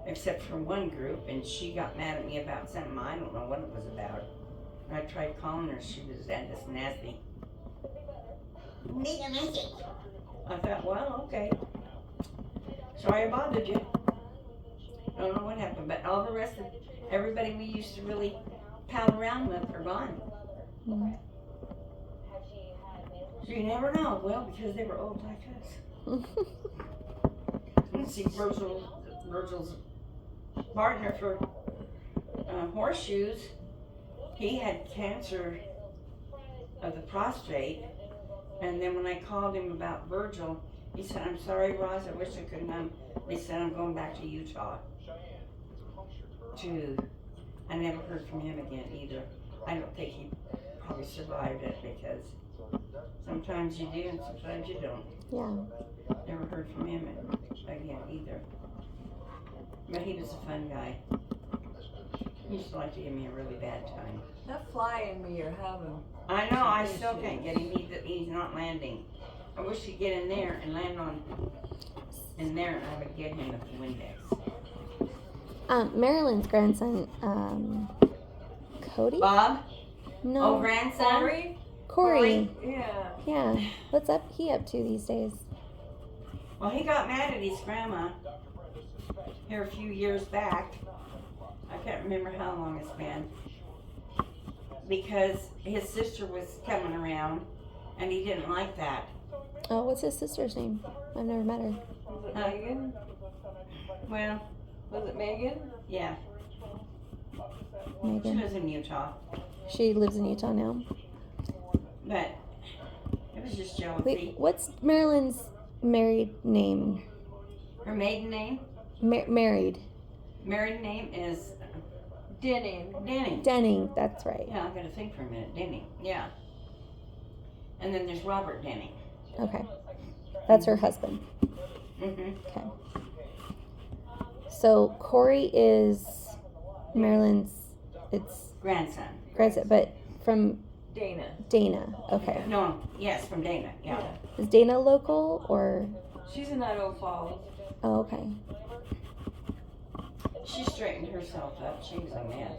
S3: except for one group, and she got mad at me about something. I don't know what it was about. And I tried calling her. She was just nasty. Leave a message. I thought, well, okay. Sorry I bothered you. Don't know what happened, but all the rest of everybody we used to really pal around with are gone.
S1: Mm.
S3: So you never know. Well, because they were old like us. Let's see, Virgil's partner for horseshoes, he had cancer of the prostate. And then when I called him about Virgil, he said, I'm sorry, Roz, I wish I could come. They said, I'm going back to Utah. I never heard from him again either. I don't think he probably survived it because sometimes you do and sometimes you don't.
S1: Yeah.
S3: Never heard from him again either. But he was a fun guy. He used to like to give me a really bad time.
S2: That fly in me you're having.
S3: I know, I still can't get him. He's not landing. I wish he'd get in there and land in there and I would get him at the Windex.
S1: Marilyn's grandson, Cody?
S3: Bob?
S1: No.
S3: Oh, grandson?
S1: Corey.
S2: Yeah.
S1: Yeah. What's he up to these days?
S3: Well, he got mad at his grandma here a few years back. I can't remember how long it's been. Because his sister was coming around and he didn't like that.
S1: Oh, what's his sister's name? I've never met her.
S2: Was it Megan?
S3: Well,
S2: Was it Megan?
S3: yeah. She
S1: Megan.
S3: lives in Utah.
S1: She lives in Utah now.
S3: But it was just jealousy.
S1: Wait, what's Marilyn's married name?
S3: Her maiden name?
S1: Married.
S3: Married name is
S2: Denning.
S1: Denning, that's right.
S3: Yeah, I gotta think for a minute. Denning. Yeah. And then there's Robert Denning.
S1: Okay. That's her husband.
S3: Mm-hmm.
S1: Okay. So Corey is Marilyn's, it's
S3: Grandson.
S1: grandson, but from
S2: Dana.
S1: Dana. Okay.
S3: No, yes, from Dana. Yeah.
S1: Is Dana local or?
S2: She's in Idaho Falls.
S1: Oh, okay.
S3: She straightened herself up. She was a mess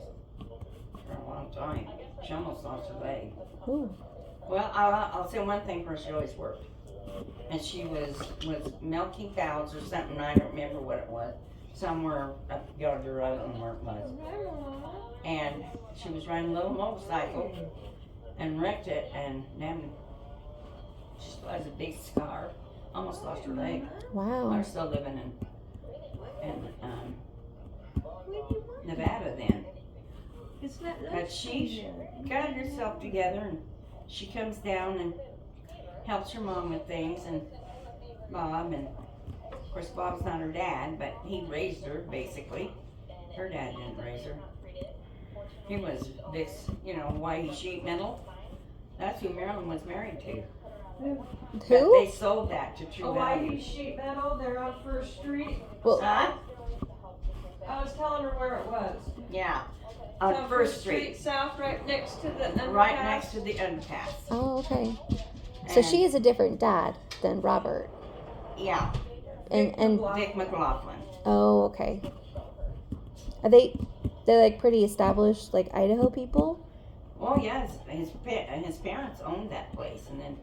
S3: for a long time. She almost lost her leg.
S1: Ooh.
S3: Well, I'll say one thing for her. She always worked. And she was milking cows or something. I don't remember what it was. Somewhere up yonder, I don't know where it was. And she was riding a little motorcycle and wrecked it, and then she still has a big scar. Almost lost her leg.
S1: Wow.
S3: They're still living in Nevada then. But she got herself together, and she comes down and helps her mom with things, and Bob, and of course Bob's not her dad, but he raised her basically. Her dad didn't raise her. He was this, whitey sheet metal. That's who Marilyn was married to. But
S1: Who?
S3: they sold that to True
S2: Oh,
S3: Value.
S2: Whitey Sheet Metal, they're on First Street.
S1: Well,
S3: Huh?
S2: I was telling her where it was.
S3: Yeah.
S2: It's
S3: On First Street.
S2: South, right next to the underpass.
S3: Right next to the underpass.
S1: oh, okay. So
S3: And-
S1: she is a different dad than Robert.
S3: Yeah.
S1: And
S3: Dick McLaughlin.
S1: oh, okay. Are they're like pretty established, like Idaho people?
S3: Well, yeah, his parents owned that place, and then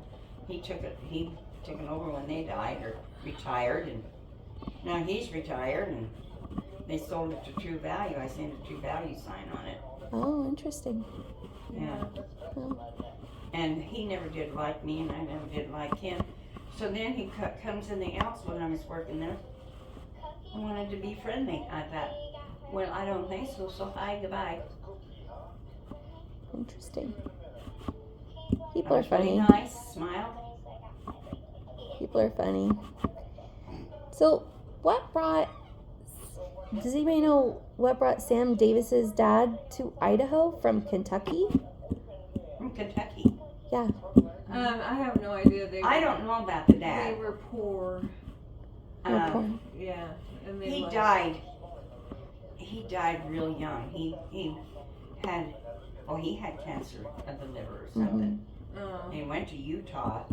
S3: he took it over when they died or retired, and now he's retired, and they sold it to True Value. I seen a True Value sign on it.
S1: Oh, interesting.
S3: Yeah.
S1: Oh.
S3: And he never did like me, and I never did like him. So then he comes in the house when I was working there. I wanted to be friendly. I thought, well, I don't think so, so hi, goodbye.
S1: Interesting.
S3: I
S1: People are
S3: was really
S1: funny.
S3: nice, smile.
S1: People are funny. So, does anybody know what brought Sam Davis's dad to Idaho from Kentucky?
S3: From Kentucky.
S1: Yeah.
S2: I have no idea.
S3: I don't know about the
S2: They
S3: dad.
S2: were poor. Yeah, and they
S3: He
S2: left.
S3: died. He died real young. He had cancer of the liver or something.
S2: Oh.
S3: He went to Utah,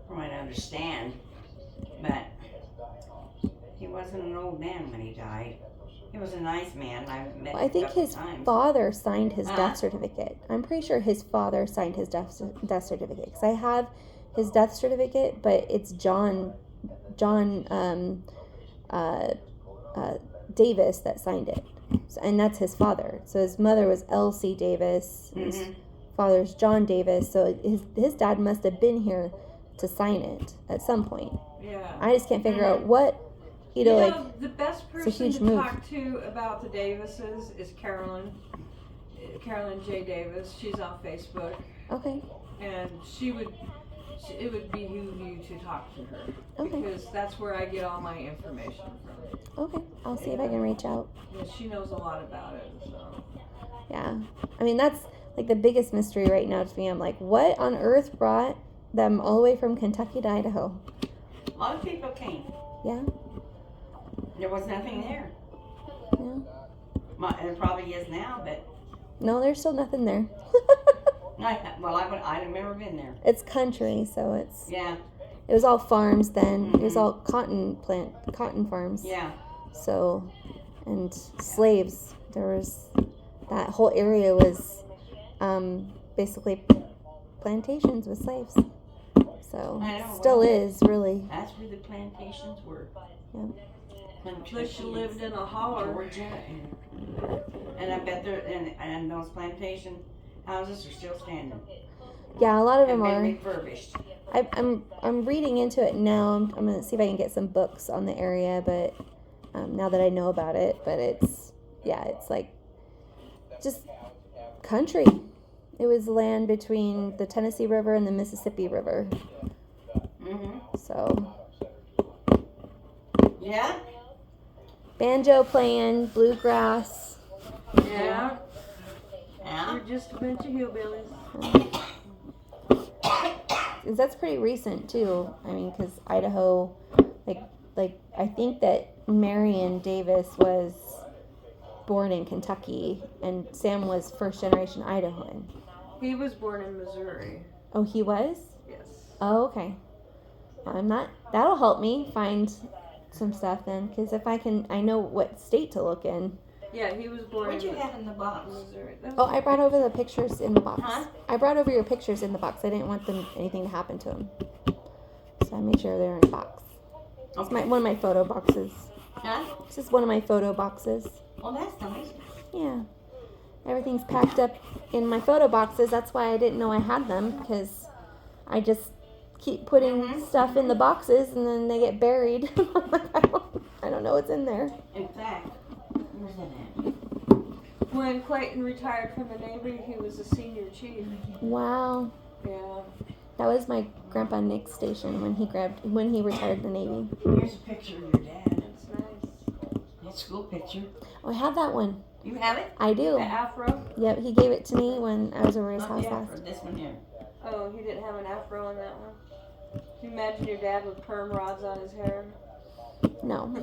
S3: from what I understand, but he wasn't an old man when he died. He was a nice man. I met him
S1: I think
S3: a couple
S1: his
S3: times.
S1: father signed his
S3: Huh?
S1: death certificate. I'm pretty sure his father signed his death certificate because I have his death certificate, but it's John Davis that signed it, and that's his father. So his mother was Elsie Davis, and his father's John Davis. So his dad must have been here to sign it at some point.
S2: Yeah.
S1: I just can't figure out what, like.
S2: The best
S1: it's a
S2: person
S1: huge
S2: to
S1: move.
S2: talk to about the Davises is Carolyn J. Davis. She's on Facebook,
S1: Okay.
S2: and it would behoove you to talk to her
S1: Okay.
S2: because that's where I get all my information from.
S1: Okay. I'll see if I can reach out.
S2: Yeah, she knows a lot about it. So.
S1: Yeah. I mean, that's like the biggest mystery right now to me. I'm like, what on earth brought them all the way from Kentucky to Idaho?
S3: A lot of people came.
S1: Yeah.
S3: There was nothing there.
S1: Yeah.
S3: There probably is now, but
S1: No, there's still nothing there.
S3: I've never been there.
S1: It's country, so
S3: Yeah,
S1: it was all farms then. It was all cotton farms.
S3: yeah.
S1: So, and slaves. There was, that whole area was basically plantations with slaves. So,
S3: I know,
S1: still
S3: well,
S1: is really.
S3: That's where the plantations were.
S1: Yeah.
S2: But she lived in a holler.
S3: Georgia, and I bet and those plantation houses are still standing.
S1: Yeah, a lot of
S3: And
S1: them
S3: been
S1: are.
S3: refurbished.
S1: I'm reading into it now. I'm gonna see if I can get some books on the area, but now that I know about it, but it's like just country. It was land between the Tennessee River and the Mississippi River. So
S3: Yeah.
S1: banjo playing, bluegrass,
S2: Yeah.
S3: Yeah.
S2: We're just a bunch of hillbillies.
S1: That's pretty recent too. I mean, because Idaho, like I think that Marion Davis was born in Kentucky, and Sam was first generation Idahoan.
S2: He was born in Missouri.
S1: Oh, he was?
S2: Yes.
S1: Oh, okay. I'm not. That'll help me find some stuff then, because if I know what state to look in.
S2: Yeah, he was born
S3: What'd you
S2: in
S3: have in the box?
S2: Missouri.
S1: Oh, I brought over the pictures in the box.
S3: Huh?
S1: I brought over your pictures in the box. I didn't want anything to happen to them, so I made sure they're in the box. It's
S3: Okay.
S1: one of my photo boxes.
S3: Huh?
S1: This is one of my photo boxes.
S3: Well, that's nice.
S1: Yeah. Everything's packed up in my photo boxes. That's why I didn't know I had them, because I just keep putting stuff in the boxes and then they get buried. I'm like, I don't know what's in there.
S3: In fact, where's that at?
S2: When Clayton retired from the Navy, he was a senior chief.
S1: Wow.
S2: Yeah.
S1: That was my grandpa Nick's station when he retired the Navy.
S3: Here's a picture of your dad.
S2: That's nice.
S3: That's a school picture.
S1: Oh, I have that one.
S3: You have it?
S1: I do.
S2: The afro?
S1: Yep, he gave it to me when I was over his house
S3: Yeah,
S1: last.
S3: for this one here.
S2: Oh, he didn't have an afro on that one. Can you imagine your dad with perm rods on his hair?
S1: No,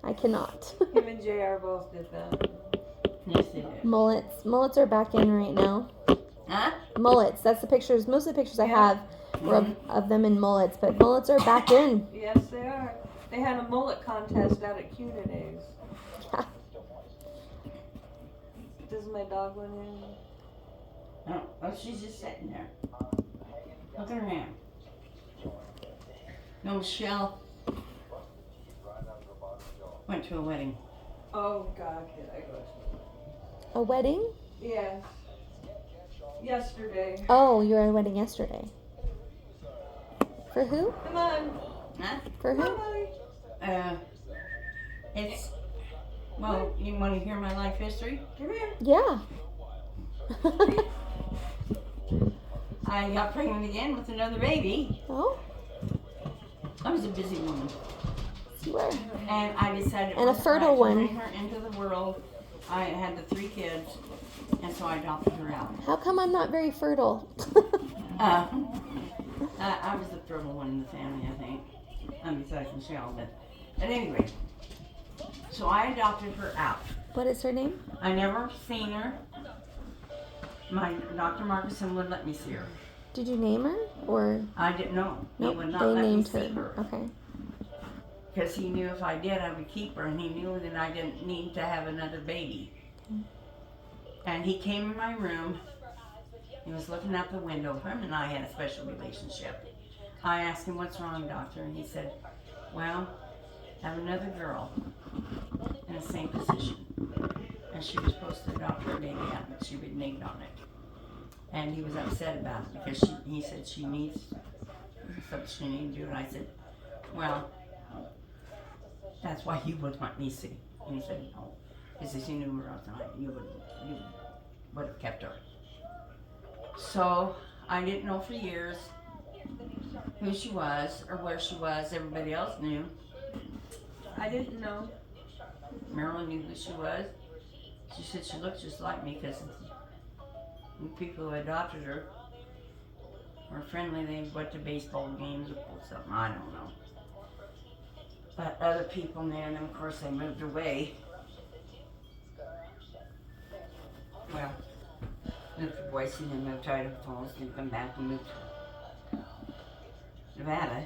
S1: I cannot.
S2: Him and JR both did that.
S3: Yes, they did.
S1: Mullets are back in right now.
S3: Huh?
S1: Mullets. That's the pictures. Most of the pictures I
S2: Yeah.
S1: have were of them in mullets, but mullets are back in.
S2: Yes, they are. They had a mullet contest out at CUNA days.
S1: Yeah.
S2: Does my dog went in?
S3: Oh, she's just sitting there. Look at her hand. No, Michelle went to a wedding.
S2: Oh, God, did I go
S1: A wedding?
S2: to? Yes. Yesterday.
S1: Oh, you were at a wedding yesterday. For who?
S2: Come on.
S3: Huh?
S1: For
S2: Come
S1: who?
S2: on, buddy.
S3: It's, well, you want to hear my life history?
S2: Come here.
S1: Yeah.
S3: I got pregnant again with another baby.
S1: Oh,
S3: I was a busy woman.
S1: you were.
S3: And I decided
S1: And a fertile
S3: to
S1: one.
S3: bring her into the world. I had the 3 kids, and so I adopted her out.
S1: How come I'm not very fertile?
S3: I was the fertile one in the family, I think. Besides Michelle, but anyway. So I adopted her out.
S1: What is her name?
S3: I never seen her. My Dr. Markuson would let me see her.
S1: Did you name her, or
S3: I didn't know.
S1: nope?
S3: He would not
S1: They
S3: let
S1: named
S3: me see
S1: her. Okay.
S3: Because he knew if I did, I would keep her, and he knew that I didn't need to have another baby. And he came in my room. He was looking out the window. Him and I had a special relationship. I asked him, "What's wrong, doctor?" And he said, "Well, I have another girl in the same position, and she was supposed to adopt her baby out, but she reneged on it." And he was upset about it because he said she needs something she needs to do. And I said, "Well, that's why you would want me to see." And he said, "No." He says, "You knew her all the time. You would have kept her." So I didn't know for years who she was or where she was. Everybody else knew.
S2: I didn't know.
S3: Marilyn knew who she was. She said she looked just like me because the people who adopted her were friendly. They went to baseball games or something. I don't know. But other people knew, and of course they moved away. Well, moved to Boise, then moved to Idaho Falls, then come back and moved to Nevada.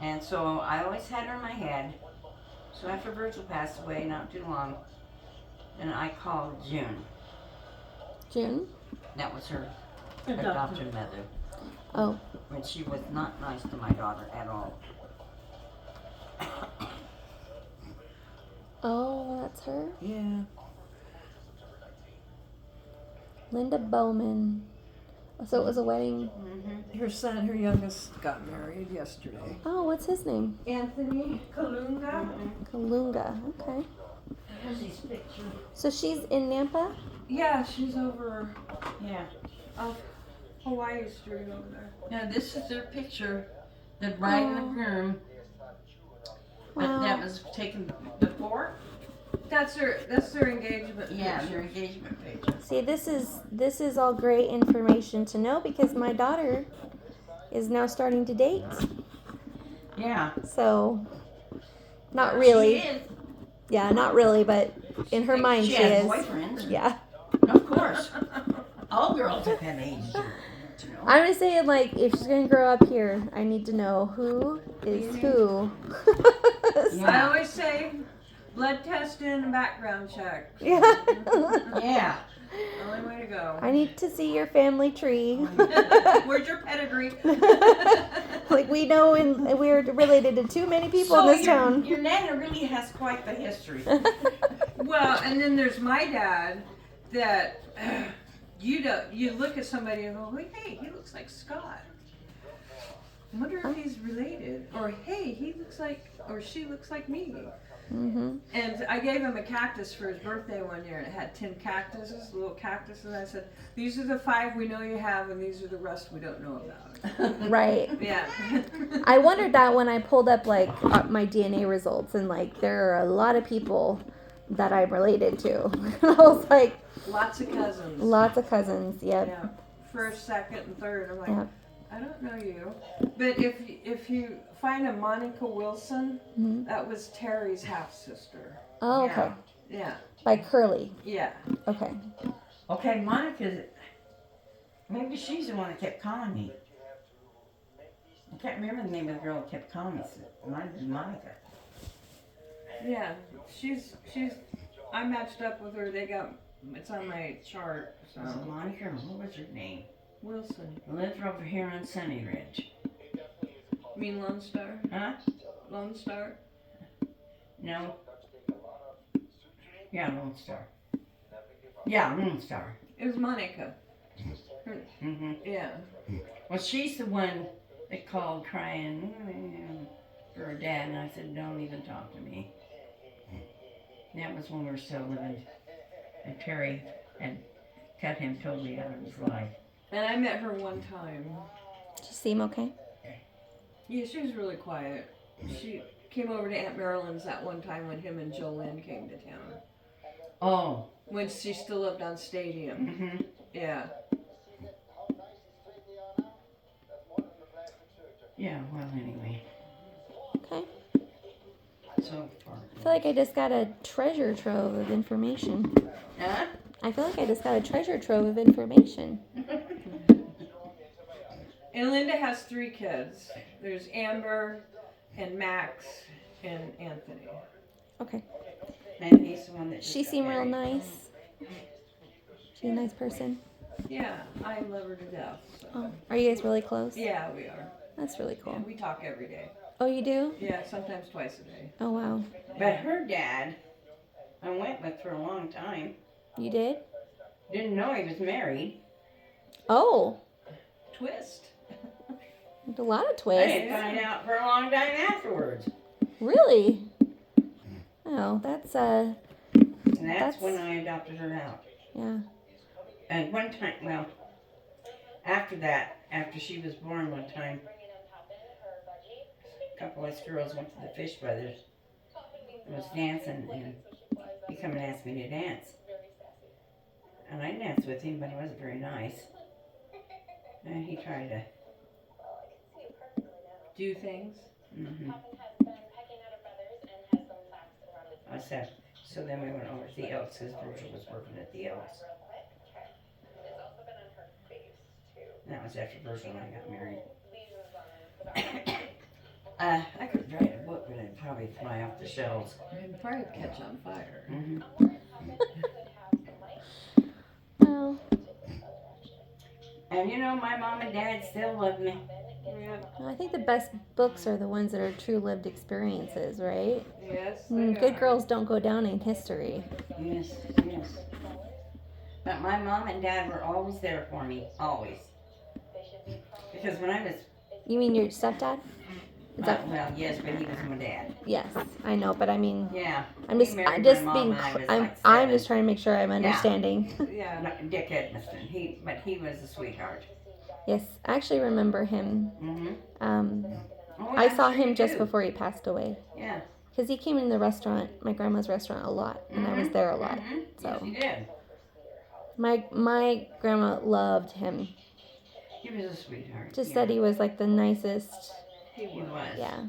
S3: And so I always had her in my head. So after Virgil passed away, not too long, then I called June.
S1: June?
S3: That was her adopted mother.
S1: Oh.
S3: And she was not nice to my daughter at all.
S1: Oh, that's her?
S3: Yeah.
S1: Linda Bowman. So it was a wedding.
S3: Mm-hmm.
S2: Her son, her youngest, got married yesterday.
S1: Oh, what's his name?
S2: Anthony Kalunga.
S1: Kalunga. Okay.
S3: Here's his picture.
S1: So she's in Nampa?
S2: Yeah, she's over
S3: Yeah.
S2: off Hawaii Street over there.
S3: Now this is their picture, the bride and the groom. But
S1: Wow.
S3: that was taken before.
S2: That's their engagement
S3: Yeah,
S2: picture.
S3: their engagement picture.
S1: See, this is all great information to know because my daughter is now starting to date.
S3: Yeah.
S1: So, not
S3: She
S1: really.
S3: is.
S1: Yeah, not really, but in her mind
S3: She
S1: she
S3: has
S1: is.
S3: boyfriends.
S1: Yeah.
S3: Of course. All girls at that age do. You know?
S1: I'm just saying, like, if she's gonna grow up here, I need to know who is who.
S2: I
S3: Yeah.
S2: always say blood test and background check.
S1: Yeah.
S3: Yeah.
S2: Only way to go.
S1: I need to see your family tree.
S2: Where's your pedigree?
S1: Like we know, and we're related to too many people
S3: So
S1: in this town.
S3: Your Nana really has quite the history.
S2: Well, and then there's my dad that you look at somebody and go, hey, he looks like Scott. I wonder if he's related. Or hey, he looks like, or she looks like me.
S1: Mm-hmm.
S2: And I gave him a cactus for his birthday one year, and it had 10 cactuses, little cactuses. And I said, these are the 5 we know you have, and these are the rest we don't know about.
S1: Right.
S2: Yeah.
S1: I wondered that when I pulled up like my DNA results, and like there are a lot of people that I'm related to. I was like,
S2: Lots of cousins.
S1: lots of cousins. Yep.
S2: Yeah. First, second, and third. I'm like,
S1: Yep.
S2: I don't know you. But if you find a Monica Wilson,
S1: Mhm.
S2: that was Terry's half sister.
S1: Oh, okay.
S2: Yeah.
S1: By Curly.
S2: Yeah.
S1: Okay.
S3: Okay, Monica, maybe she's the one that kept calling me. I can't remember the name of the girl that kept calling me. It might have been Monica.
S2: Yeah. She's. I matched up with her. It's on my chart. So
S3: Was it Monica or what was her name?
S2: Wilson.
S3: Lived over here on Sunny Ridge.
S2: You mean Lone Star?
S3: Huh?
S2: Lone Star?
S3: No. Yeah, Lone Star. Yeah, Lone Star.
S2: It was Monica.
S3: Mm-hmm.
S2: Yeah.
S3: Well, she's the one that called crying for her dad, and I said, don't even talk to me. That was when we were still living, and Terry had cut him totally out of his life.
S2: And I met her one time.
S1: Does she seem okay?
S2: Yeah, she was really quiet. She came over to Aunt Marilyn's that one time when him and Jolene came to town.
S3: Oh.
S2: When she still lived on Stadium.
S3: Mm-hmm.
S2: Yeah.
S3: Yeah, well, anyway.
S1: Okay.
S3: So far.
S1: I feel like I just got a treasure trove of information.
S3: Huh?
S1: I feel like I just got a treasure trove of information.
S2: And Linda has 3 kids. There's Amber and Max and Anthony.
S1: Okay.
S3: And he's the one that
S1: She seemed real nice. She's a nice person.
S2: Yeah, I love her to death. So.
S1: Oh, are you guys really close?
S2: Yeah, we are.
S1: That's really cool.
S2: Yeah, we talk every day.
S1: Oh, you do?
S2: Yeah, sometimes twice a day.
S1: Oh, wow.
S3: But her dad, I went with for a long time.
S1: You did?
S3: Didn't know he was married.
S1: Oh,
S2: Twist.
S1: a lot of
S3: I
S1: twists.
S3: didn't find out for a long time afterwards.
S1: Really? Oh, that's
S3: And
S1: That's-
S3: that's when I adopted her out.
S1: yeah.
S3: And one time, well, after that, after she was born one time, a couple of us girls went to the Fish Brothers and was dancing, and he come and asked me to dance. And I danced with him, but it wasn't very nice. And he tried to,
S2: Do things.
S3: mm-hmm. I said, so then we went over to the Elks, because Virgil was working at the Elks. And that was after Virgil and I got married. I could write a book, but it'd probably fly off the shelves.
S2: It'd probably catch on fire.
S3: Mm-hmm.
S1: Well,
S3: And you know, my mom and dad still love me.
S2: Yeah.
S1: I think the best books are the ones that are true lived experiences, right?
S2: Yes.
S1: Good girls don't go down in history.
S3: Yes, yes. But my mom and dad were always there for me, always. Because when I was,
S1: You mean your stepdad? Is that,
S3: well, yes, but he was my dad.
S1: yes, I know, but I mean,
S3: Yeah.
S1: I'm
S3: He
S1: just,
S3: married
S1: I'm
S3: my
S1: just
S3: mom
S1: being,
S3: when I was
S1: I'm
S3: like
S1: I'm
S3: 7.
S1: just trying to make sure I'm understanding.
S2: Yeah.
S3: No, Dick Edmiston. But he was a sweetheart.
S1: Yes, I actually remember him.
S3: Mm-hmm.
S1: Um,
S3: Oh,
S1: I
S3: I'm
S1: saw
S3: sure
S1: him
S3: you
S1: just
S3: do.
S1: before he passed away.
S3: Yeah.
S1: because he came in the restaurant, my grandma's restaurant, a lot, and I was there a lot.
S3: Yes, he did.
S1: My grandma loved him.
S3: He was a sweetheart.
S1: Just said he was like the nicest.
S3: He was.
S1: Yeah.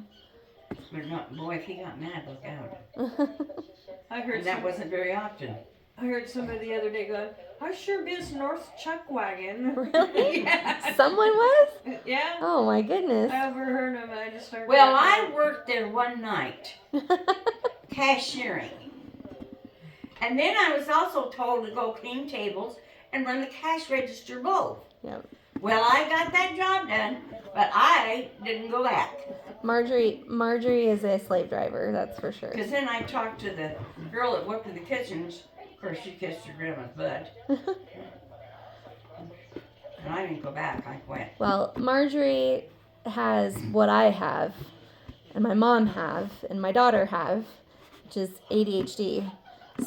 S3: But not, boy, if he got mad, look out.
S2: I heard
S3: And that wasn't very often.
S2: I heard somebody the other day going, I sure miss North Chuckwagon.
S1: Really?
S2: Yeah.
S1: Someone was?
S2: Yeah.
S1: Oh my goodness.
S2: I overheard him and I just started.
S3: Well,
S2: laughing.
S3: I worked there one night, cashiering. And then I was also told to go clean tables and run the cash register both.
S1: Yep.
S3: Well, I got that job done, but I didn't go back.
S1: Marjorie is a slave driver, that's for sure.
S3: Because then I talked to the girl that worked in the kitchens. Of course, she kissed her grandma's butt. And I didn't go back. I quit.
S1: Well, Marjorie has what I have, and my mom have, and my daughter have, which is ADHD.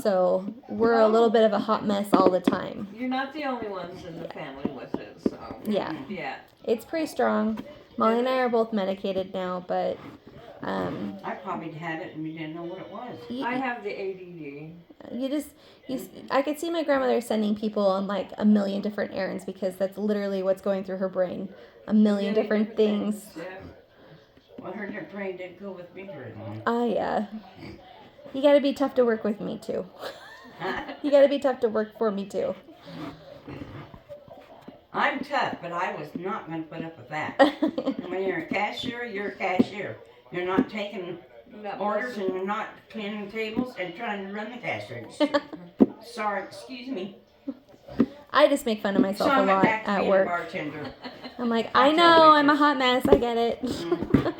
S1: So we're a little bit of a hot mess all the time.
S2: You're not the only ones in the family with it, so.
S1: Yeah.
S2: Yeah.
S1: It's pretty strong. Molly and I are both medicated now, but
S3: I probably had it and we didn't know what it was.
S2: I have the ADD.
S1: I could see my grandmother sending people on like a million different errands because that's literally what's going through her brain. A million different things.
S2: Yeah.
S3: Well, her brain didn't go with me very long.
S1: Oh, yeah. You gotta be tough to work with me, too. You gotta be tough to work for me, too.
S3: I'm tough, but I was not going to put up with that. When you're a cashier, you're a cashier. You're not taking orders and you're not cleaning tables and trying to run the cash register. Sorry, excuse me.
S1: I just make fun of myself
S3: So I
S1: a
S3: went
S1: lot
S3: back to
S1: at
S3: being
S1: work.
S3: a bartender.
S1: I'm like,
S3: I
S1: I know,
S3: totally
S1: I'm a
S3: just-
S1: hot mess, I get it.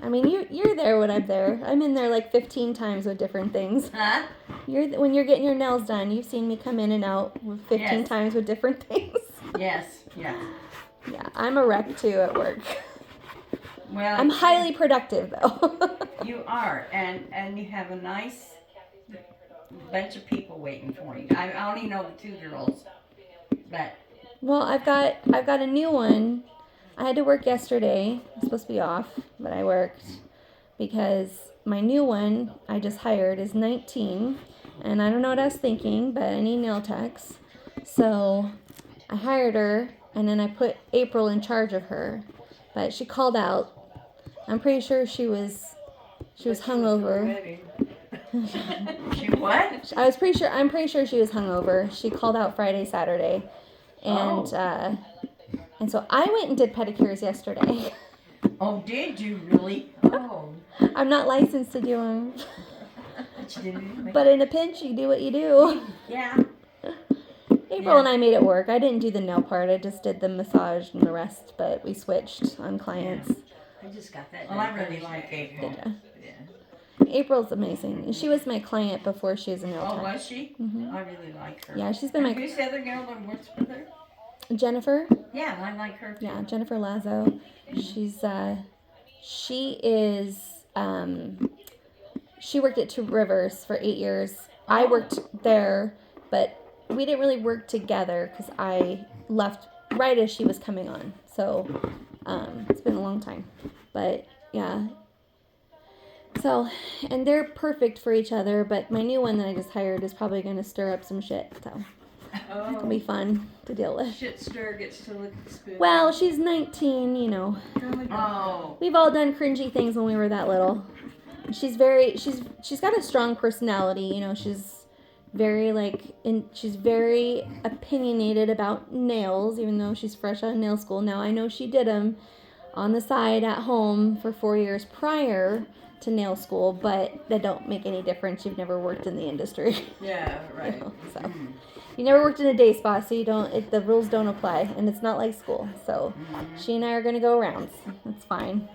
S1: I mean, you're there when I'm there. I'm in there like 15 times with different things.
S3: Huh?
S1: When you're getting your nails done, you've seen me come in and out with 15
S3: Yes.
S1: times with different things.
S3: Yes, yeah.
S1: Yeah, I'm a wreck too at work.
S3: Well,
S1: I'm highly productive though.
S3: You are, and you have a nice bunch of people waiting for you. I only know the two girls, but
S1: Well, I've got a new one. I had to work yesterday. I'm supposed to be off, but I worked because my new one I just hired is 19, and I don't know what I was thinking, but I need nail techs. So I hired her, and then I put April in charge of her, but she called out. I'm pretty sure she was hungover.
S3: she what?
S1: I'm pretty sure she was hungover. She called out Friday, Saturday, and and so I went and did pedicures yesterday.
S3: Oh, did you really? Oh.
S1: I'm not licensed to do them,
S3: But you did it.
S1: but in a pinch, you do what you do.
S3: Yeah.
S1: April and I made it work. I didn't do the nail part. I just did the massage and the rest, but we switched on clients.
S2: I just got that.
S3: Well, I really like April.
S1: Yeah. April's amazing. She was my client before she was a nail
S3: Oh,
S1: tech.
S3: was she? I really like her.
S1: Yeah, she's been
S3: And
S1: my
S3: who's the other girl that works with her?
S1: Jennifer.
S3: Yeah, I like her too.
S1: Yeah, Jennifer Lazo. She is she worked at Two Rivers for 8 years. I worked there, but we didn't really work together because I left right as she was coming on. So it's been a long time, but yeah. So, and they're perfect for each other, but my new one that I just hired is probably going to stir up some shit. So it'll be fun to deal with.
S2: Shit stir gets to lick the spoon.
S1: Well, she's 19, you know.
S3: Oh.
S1: We've all done cringy things when we were that little. She's got a strong personality, you know. She's very she's very opinionated about nails, even though she's fresh out of nail school. Now I know she did them on the side at home for 4 years prior to nail school, but that don't make any difference. You've never worked in the industry.
S2: Yeah, right.
S1: You know, so you never worked in a day spa, so the rules don't apply, and it's not like school. So she and I are gonna go around. That's fine.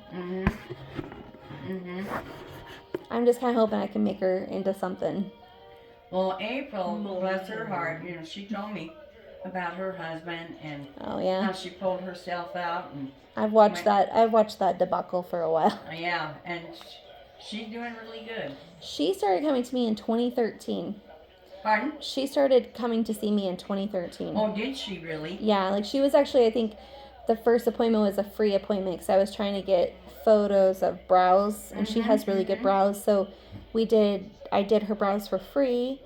S1: I'm just kind of hoping I can make her into something.
S3: Well, April, bless her heart, you know, she told me about her husband and
S1: Oh yeah,
S3: how she pulled herself out and
S1: I've watched that debacle for a while.
S3: yeah, and she's doing really good.
S1: She started coming to me in 2013.
S3: Pardon?
S1: She started coming to see me in 2013.
S3: Oh, did she really?
S1: Yeah, like she was actually, I think, the first appointment was a free appointment because I was trying to get photos of brows, and she has really good brows. So I did her brows for free,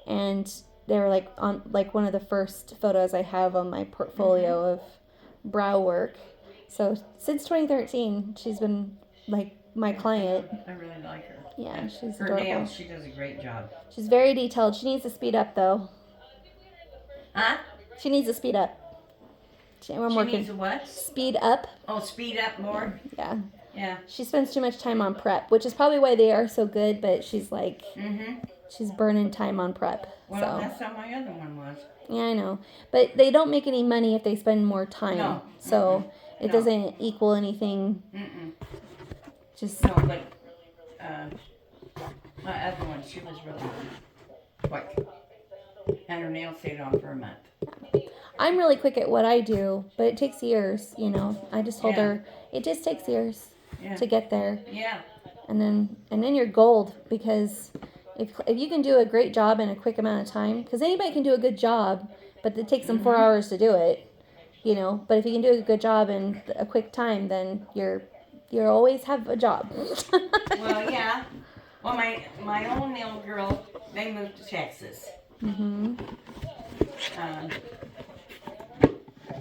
S1: and they were like on like one of the first photos I have on my portfolio of brow work. So since 2013, she's been like my client.
S3: I really like her.
S1: Yeah, she's
S3: her
S1: adorable.
S3: nails. She does a great job.
S1: She's very detailed. She needs to speed up though.
S3: Huh?
S1: She needs to speed up.
S3: She needs a what?
S1: Speed up.
S3: Oh, speed up more.
S1: Yeah.
S3: Yeah.
S1: She spends too much time on prep, which is probably why they are so good. But she's like, she's burning time on prep.
S3: Well,
S1: so.
S3: that's how my other one was.
S1: Yeah, I know. But they don't make any money if they spend more time.
S3: No.
S1: So it doesn't equal anything. Just
S3: no, but my other one, she was really quick, and her nails stayed on for a month.
S1: I'm really quick at what I do, but it takes years. You know, I just told her it just takes years to get there.
S3: Yeah.
S1: And then you're gold, because if you can do a great job in a quick amount of time, because anybody can do a good job, but it takes them 4 hours to do it. You know, but if you can do a good job in a quick time, then you always have a job.
S3: Well, yeah. Well, my old nail girl, they moved to Texas.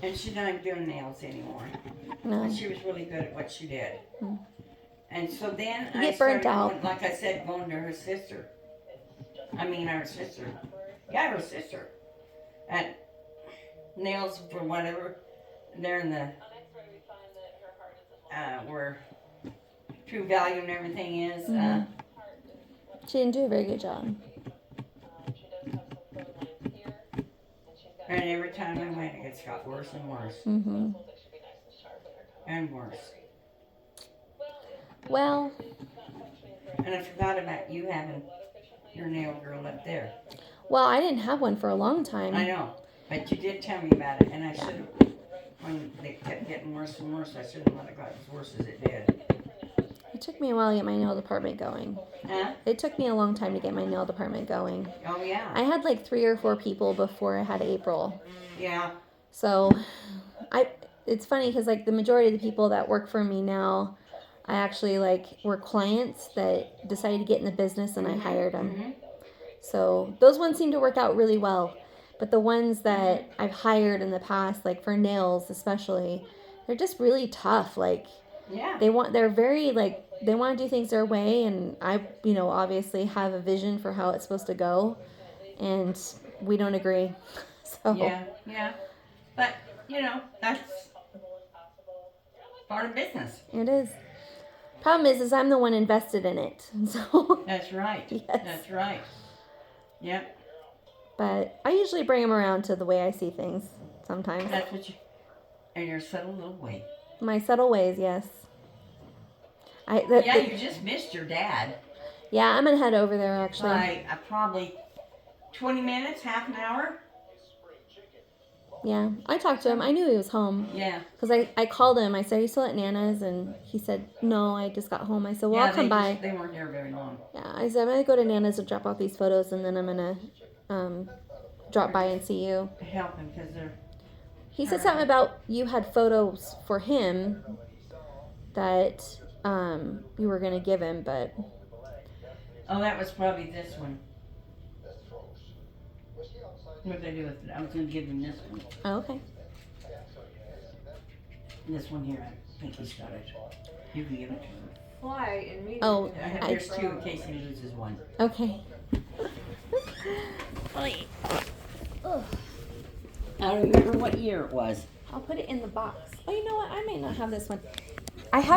S3: And she's not doing nails anymore.
S1: No.
S3: But she was really good at what she did. And so then
S1: You
S3: I
S1: get burnt
S3: started,
S1: out.
S3: like I said, going to her sister. Our sister. Yeah, her sister. At nails for whatever. They're in the where True Value and everything is.
S1: She didn't do a very good job.
S3: And every time I went, it just got worse and worse. And worse.
S1: Well.
S3: And I forgot about you having your nail girl up there.
S1: Well, I didn't have one for a long time.
S3: I know. But you did tell me about it. And I should have, when they kept getting worse and worse, I shouldn't let it got as worse as it did.
S1: It took me a while to get my nail department going.
S3: Huh?
S1: It took me a long time to get my nail department going.
S3: Oh, yeah.
S1: I had like 3 or 4 people before I had April.
S3: Yeah.
S1: So, it's funny because like the majority of the people that work for me now, I actually were clients that decided to get in the business, and I hired them. So those ones seem to work out really well. But the ones that I've hired in the past, like for nails especially, they're just really tough.
S3: Yeah.
S1: They're very they want to do things their way, and I, obviously have a vision for how it's supposed to go, and we don't agree. So
S3: Yeah. But, that's part of business.
S1: it is. Problem is I'm the one invested in it. So
S3: That's right.
S1: Yes.
S3: That's right. Yep.
S1: But I usually bring them around to the way I see things sometimes.
S3: That's what you, and your subtle little way.
S1: My subtle ways, yes.
S3: You just missed your dad.
S1: Yeah, I'm going to head over there actually.
S3: By probably 20 minutes, half an hour.
S1: Yeah, I talked to him. I knew he was home.
S3: Yeah.
S1: Because I called him. I said, "Are you still at Nana's?" And he said, "No, I just got home." I said, "Well, I'll come by."
S3: They weren't there very long.
S1: Yeah, I said, "I'm going to go to Nana's and drop off these photos, and then I'm going to drop by and see you."
S3: Help him, because they're...
S1: He said something about you had photos for him that you were going to give him, but...
S3: Oh, that was probably this one. What did I do with it? I was going to give him this one.
S1: Oh, okay.
S3: This one here, I think he's got it. You can give it to him.
S2: Fly and meet.
S1: Oh,
S3: There's 2 in case he loses one.
S1: Okay.
S3: I don't remember what year it was.
S1: I'll put it in the box. Oh, you know what? I may not have this one. I have